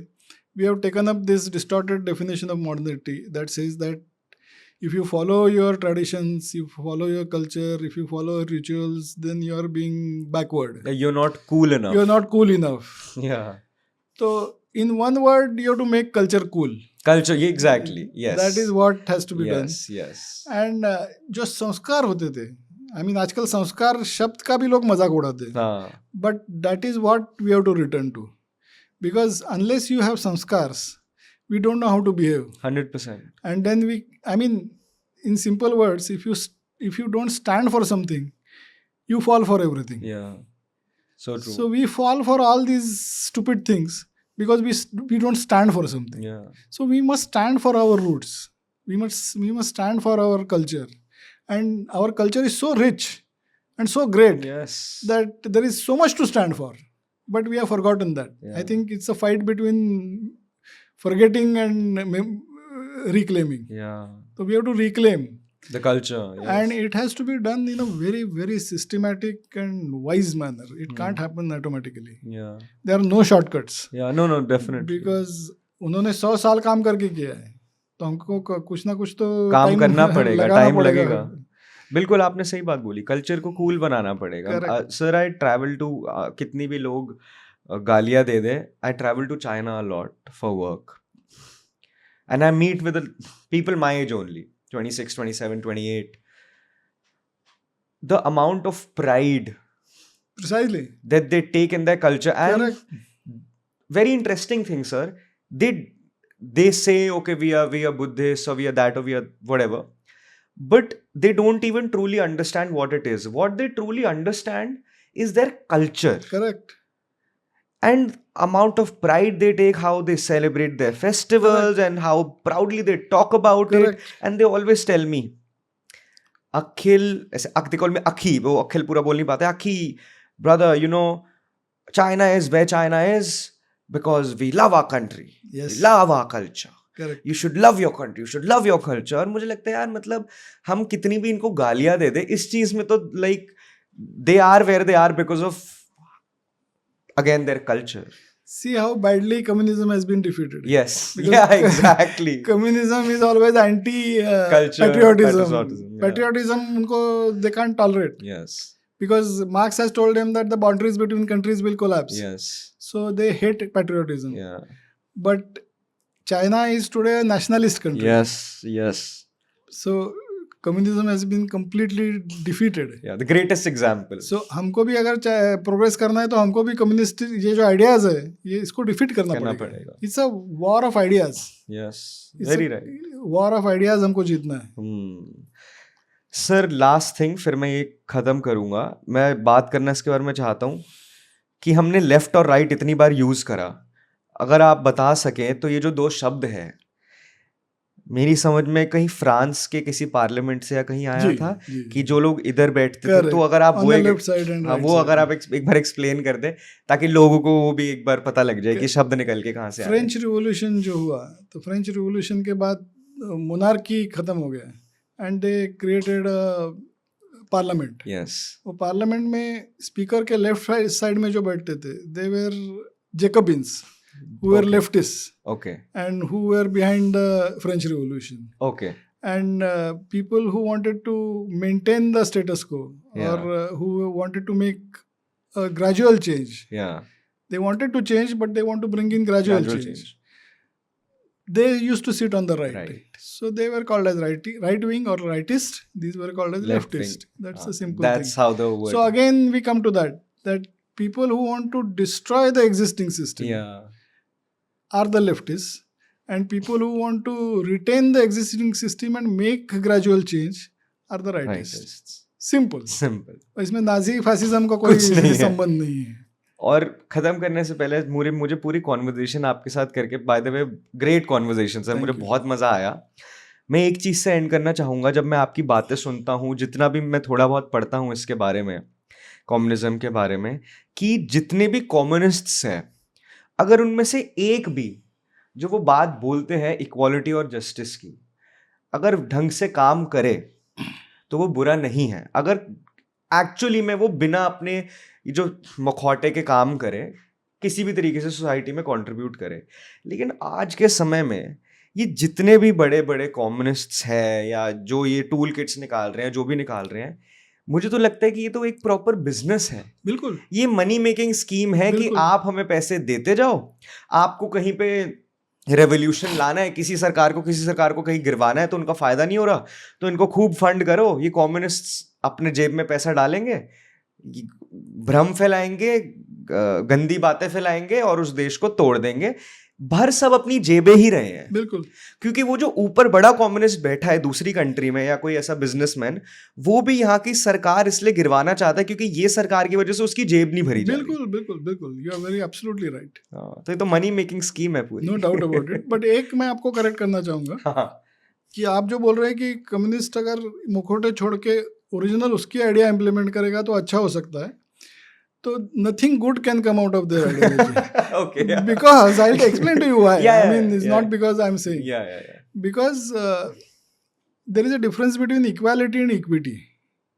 we have taken up this distorted definition of modernity that says that if you follow your traditions, if you follow your culture, if you follow rituals, then you are being backward. You're not cool enough. You are not cool enough. Yeah. So in one word, you have to make culture cool. Culture, yeah, exactly. Yes. That is what has to be done. Yes, yes. And जो संस्कार होते थे, I mean आजकल संस्कार शब्द का भी लोग मजाक उड़ाते हैं. हाँ. But that is what we have to return to. Because unless you have sanskars, we don't know how to behave. 100%. And then I mean, in simple words, if you don't stand for something, you fall for everything. Yeah. So true. So we fall for all these stupid things because we don't stand for something. Yeah. So we must stand for our roots. We must stand for our culture. And our culture is so rich and so great Yes. that there is so much to stand for. But we have forgotten that. Yeah. I think it's a fight between forgetting and reclaiming. Yeah. So we have to reclaim. The culture. Yes. And it has to be done in a very, very systematic and wise manner. It can't happen automatically. Yeah. There are no shortcuts. Yeah. No, definitely. Because उन्होंने 100 साल काम करके किया है, तो हमको कुछ ना कुछ तो काम time करना पड़ेगा, लगाना टाइम लगेगा. बिल्कुल आपने सही बात बोली. कल्चर को कूल बनाना पड़ेगा. सर आई ट्रैवल टू कितनी भी लोग गालियां दे दे, I travel to China a lot for work and I meet with people my age only 26, 27, 28. The amount of pride Precisely. that they take in their culture, and Correct. very interesting thing, sir. They say, okay, we are Buddhists, or we are that, or we are whatever, but they don't even truly understand what it is. What they truly understand is their culture. Correct. And amount of pride they take, how they celebrate their festivals, and how proudly they talk about Correct. it. And they always tell me, Akhil, they call me Akhi, वो अखिल पूरा बोल नहीं पाते. Akhi, brother, you know, China is where China is because we love our country. Yes. We love our culture. Correct. You should love your country. You should love your culture. और मुझे लगता है यार, मतलब हम कितनी भी इनको गालियां दे दे, इस चीज में तो like they are where they are because of again their culture. See how badly communism has been defeated. Yes. Because Yeah, exactly. Communism is always anti Culture, patriotism. yeah. Patriotism unko they can't tolerate Yes. because Marx has told them that the boundaries between countries will collapse. Yes. So they hate patriotism. Yeah. But China is today a nationalist country. Yes. Yes. So communism has been completely defeated. Yeah. The greatest example. So हमको भी अगर progress करना है तो हमको भी communist ये जो आइडियाज है ये इसको डिफीट करना पड़ेगा. It's a war of ideas. Yes. Very right. War of ideas हमको जीतना है. सर लास्ट थिंग, फिर मैं ये खत्म करूंगा. मैं बात करना इसके बारे में चाहता हूँ कि हमने लेफ्ट और राइट इतनी बार यूज करा. अगर आप बता सकें तो ये जो 2 शब्द है, मेरी समझ में कहीं फ्रांस के किसी पार्लियामेंट से या कहीं आया था कि जो लोग इधर बैठते थे, तो अगर आप वो अगर आप एक बार एक्सप्लेन कर दे ताकि लोगों को वो भी एक बार पता लग जाए कि शब्द निकल के कहाँ से आया. फ्रेंच रिवॉल्यूशन जो हुआ, तो फ्रेंच रिवॉल्यूशन के बाद मोनार्की खत्म हो गया and they created parliament. Yes. वो पार्लियामेंट में स्पीकर के लेफ्ट साइड में जो बैठते थे, they were Jacobins who were leftists. Okay. And who were behind the French Revolution. Okay. And people who wanted to maintain the status quo, Yeah. or who wanted to make a gradual change. Yeah. They wanted to change, but they want to bring in gradual change. they used to sit on the right. Right. So they were called as right wing or rightist. These were called as Left leftist. wing. That's a simple That's thing. how the word. So again we come to that people who want to destroy the existing system Yeah. are the leftists, and people who want to retain the existing system and make gradual change are the rightists. Rightists. Simple. Simple. इसमें Nazi fascism का कोई कुछ नहीं है. संबंध नहीं है. और खत्म करने से पहले मुझे पूरी कॉन्वर्जेशन आपके साथ करके, by the way great conversation है, मुझे बहुत मजा आया. मैं एक चीज से एंड करना चाहूंगा. जब मैं आपकी बातें सुनता हूँ, जितना भी मैं थोड़ा बहुत पढ़ता हूँ इसके बारे में, कम्युनिज्म के बारे में, कि जितने भी कम्युनिस्ट्स हैं, अगर उनमें से एक भी जो वो बात बोलते हैं इक्वालिटी और जस्टिस की, अगर ढंग से काम करे तो वो बुरा नहीं है. अगर एक्चुअली में वो बिना अपने जो मखौटे के काम करे, किसी भी तरीके से सोसाइटी में कंट्रीब्यूट करे. लेकिन आज के समय में ये जितने भी बड़े बड़े कम्युनिस्ट्स हैं या जो ये टूल किट्स निकाल रहे हैं, जो भी निकाल रहे हैं, मुझे तो लगता है कि ये तो एक प्रॉपर बिजनेस है. बिल्कुल. ये मनी मेकिंग स्कीम है कि आप हमें पैसे देते जाओ, आपको कहीं पे रेवोल्यूशन लाना है, किसी सरकार को कहीं गिरवाना है, तो उनका फायदा नहीं हो रहा, तो इनको खूब फंड करो. ये कम्युनिस्ट्स अपने जेब में पैसा डालेंगे, भ्रम फैलाएंगे, गंदी बातें फैलाएंगे और उस देश को तोड़ देंगे. भर सब अपनी जेबें ही रहे हैं. बिल्कुल. क्योंकि वो जो ऊपर बड़ा कम्युनिस्ट बैठा है दूसरी कंट्री में, या कोई ऐसा बिजनेसमैन, वो भी यहाँ की सरकार इसलिए गिरवाना चाहता है क्योंकि ये सरकार की वजह से उसकी जेब नहीं भरी जा रही. बिल्कुल बिल्कुल बिल्कुल. You are very absolutely right. तो ये तो मनी मेकिंग स्कीम है पूरी. No doubt about it. But एक मैं आपको करेक्ट करना चाहूंगा कि आप जो बोल रहे हैं कि कम्युनिस्ट अगर मुखौटे छोड़ के ओरिजिनल उसकी आइडिया इम्प्लीमेंट करेगा तो अच्छा हो सकता है, तो nothing good can come out of their ideology. Okay. Yeah. Because I'll explain to you why. Yeah, I mean, it's yeah. not because I'm saying. Yeah. Because there is a difference between equality and equity.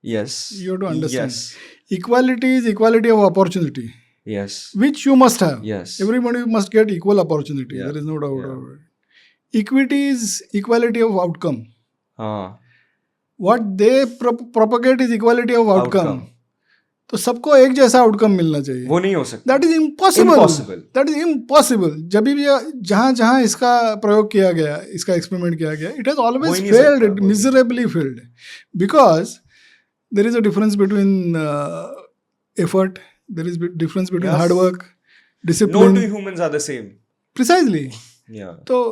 Yes. You have to understand. Yes. Equality is equality of opportunity. Yes. Which you must have. Yes. Everybody must get equal opportunity. Yeah. There is no doubt Yeah. about it. Equity is equality of outcome. What they propagate is equality of outcome. तो सबको एक जैसा outcome मिलना चाहिए. वो नहीं हो सकता. That is impossible. That is impossible. जब भी जहाँ इसका प्रयोग किया गया, इसका एक्सपेरिमेंट किया गया, it has always failed, miserably failed, because there is a difference between effort, there is difference between hard work, discipline. No two humans are the same. Precisely. तो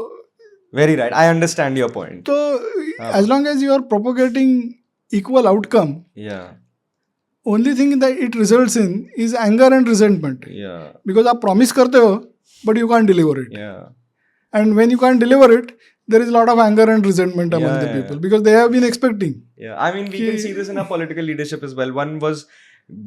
very right. I understand your point. तो as long as you are propagating equal outcome, only thing that it results in is anger and resentment. Because आप promise करते हो but you can't deliver it. And when you can't deliver it, there is a lot of anger and resentment among the people because they have been expecting. I mean, we can see this in our political leadership as well. One was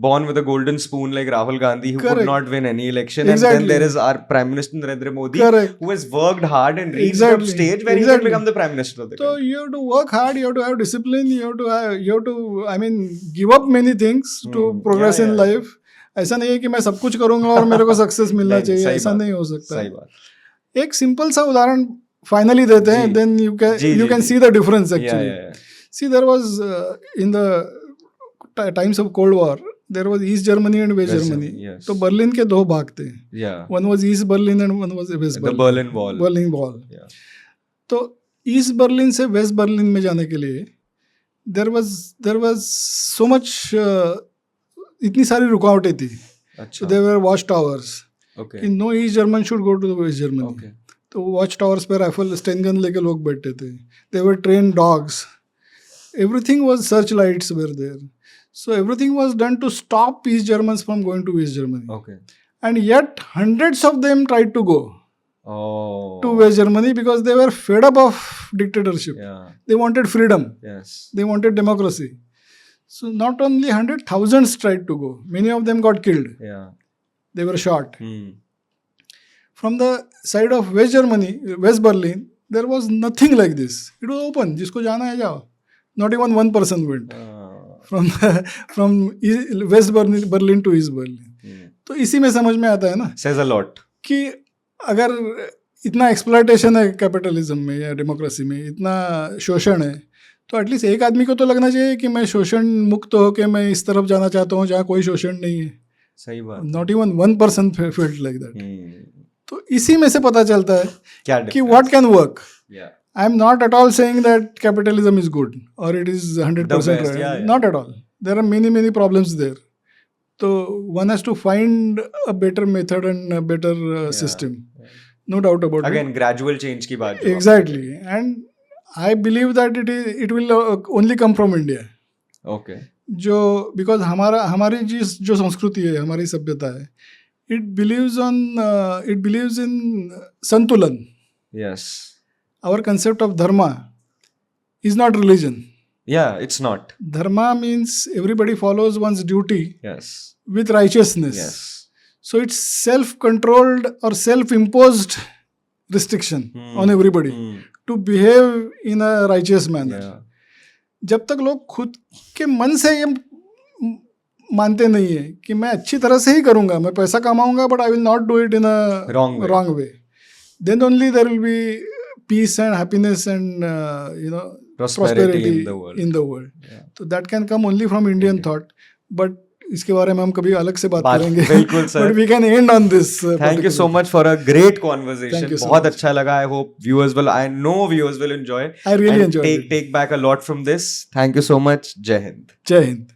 born with a golden spoon like Rahul Gandhi, who could not win any election. Exactly. And then there is our Prime Minister Narendra Modi, who has worked hard and reached that stage where he can become the Prime Minister of the country. So you have to work hard, you have to have discipline, you have to I mean, give up many things to progress in life. ऐसा नहीं है कि मैं सब कुछ करूंगा और मेरे को सक्सेस मिलना चाहिए, ऐसा नहीं हो सकता. सही बात. एक सिंपल सा उदाहरण फाइनली देते हैं, then you can see the difference actually. See, there was in the times of Cold War, there was East Germany and West Germany. तो बर्लिन के दो भाग थे. One was East Berlin and one was West Berlin. The Berlin Wall. Berlin Wall. तो east Berlin से waste Berlin में जाने के लिए there was so much इतनी सारी रुकावटें थी. So there were watch towers. Okay. कि no East German should go to the West Germany. Okay. तो वॉच टावर्स पे राइफल स्टेन गन लेके लोग बैठे थे. They were trained dogs. Everything was searchlights were there. So everything was done to stop East Germans from going to West Germany. Okay. And yet hundreds of them tried to go to West Germany because they were fed up of dictatorship. They wanted freedom. They wanted democracy. So not only 100, thousands tried to go. Many of them got killed. They were shot. From the side of West Germany, West Berlin, there was nothing like this. It was open. जिसको जाना है जाओ. Not even one person went from West Berlin to East Berlin. तो इसी में समझ में आता है ना. Says a lot. कि अगर इतना एक्सप्लॉयटेशन है कैपिटलिज्म में या डेमोक्रेसी में, इतना शोषण है, तो एटलीस्ट एक आदमी को तो लगना चाहिए कि मैं शोषण मुक्त होकर मैं इस तरफ जाना चाहता हूँ जहाँ कोई शोषण नहीं है. सही बात. Not even 1% felt like that. तो इसी में से पता चलता है क्या कि what can work. Yeah. I'm not at all saying that capitalism is good or it is 100% The best, right. yeah. Not at all. There are many problems there. So one has to find a better method and a better system. No doubt about it. Again, gradual change की बात जो Exactly. And I believe that it will only come from India. Okay. जो because हमारी जो संस्कृति है, हमारी सभ्यता है, it believes in संतुलन. Yes. Our concept of dharma is not religion. Yeah, it's not. Dharma means everybody follows one's duty Yes. with righteousness. Yes. So it's self-controlled or self-imposed restriction on everybody to behave in a righteous manner. Yeah. जब तक लोग खुद के मन से ये मानते नहीं है कि मैं अच्छी तरह से ही करूंगा, मैं पैसा कमाऊंगा, but I will not do it in a wrong way. Then only there will be peace and happiness and prosperity in the world. Yeah. So that can come only from Indian thought. But इसके बारे में हम कभी अलग से बात करेंगे. बिल्कुल sir. But we can end on this. Thank you so much for a great conversation. Thank you so बहुत much. अच्छा लगा. I know viewers will enjoy. I really and enjoyed it. take back a lot from this. Thank you so much. Jai Hind. जय हिंद.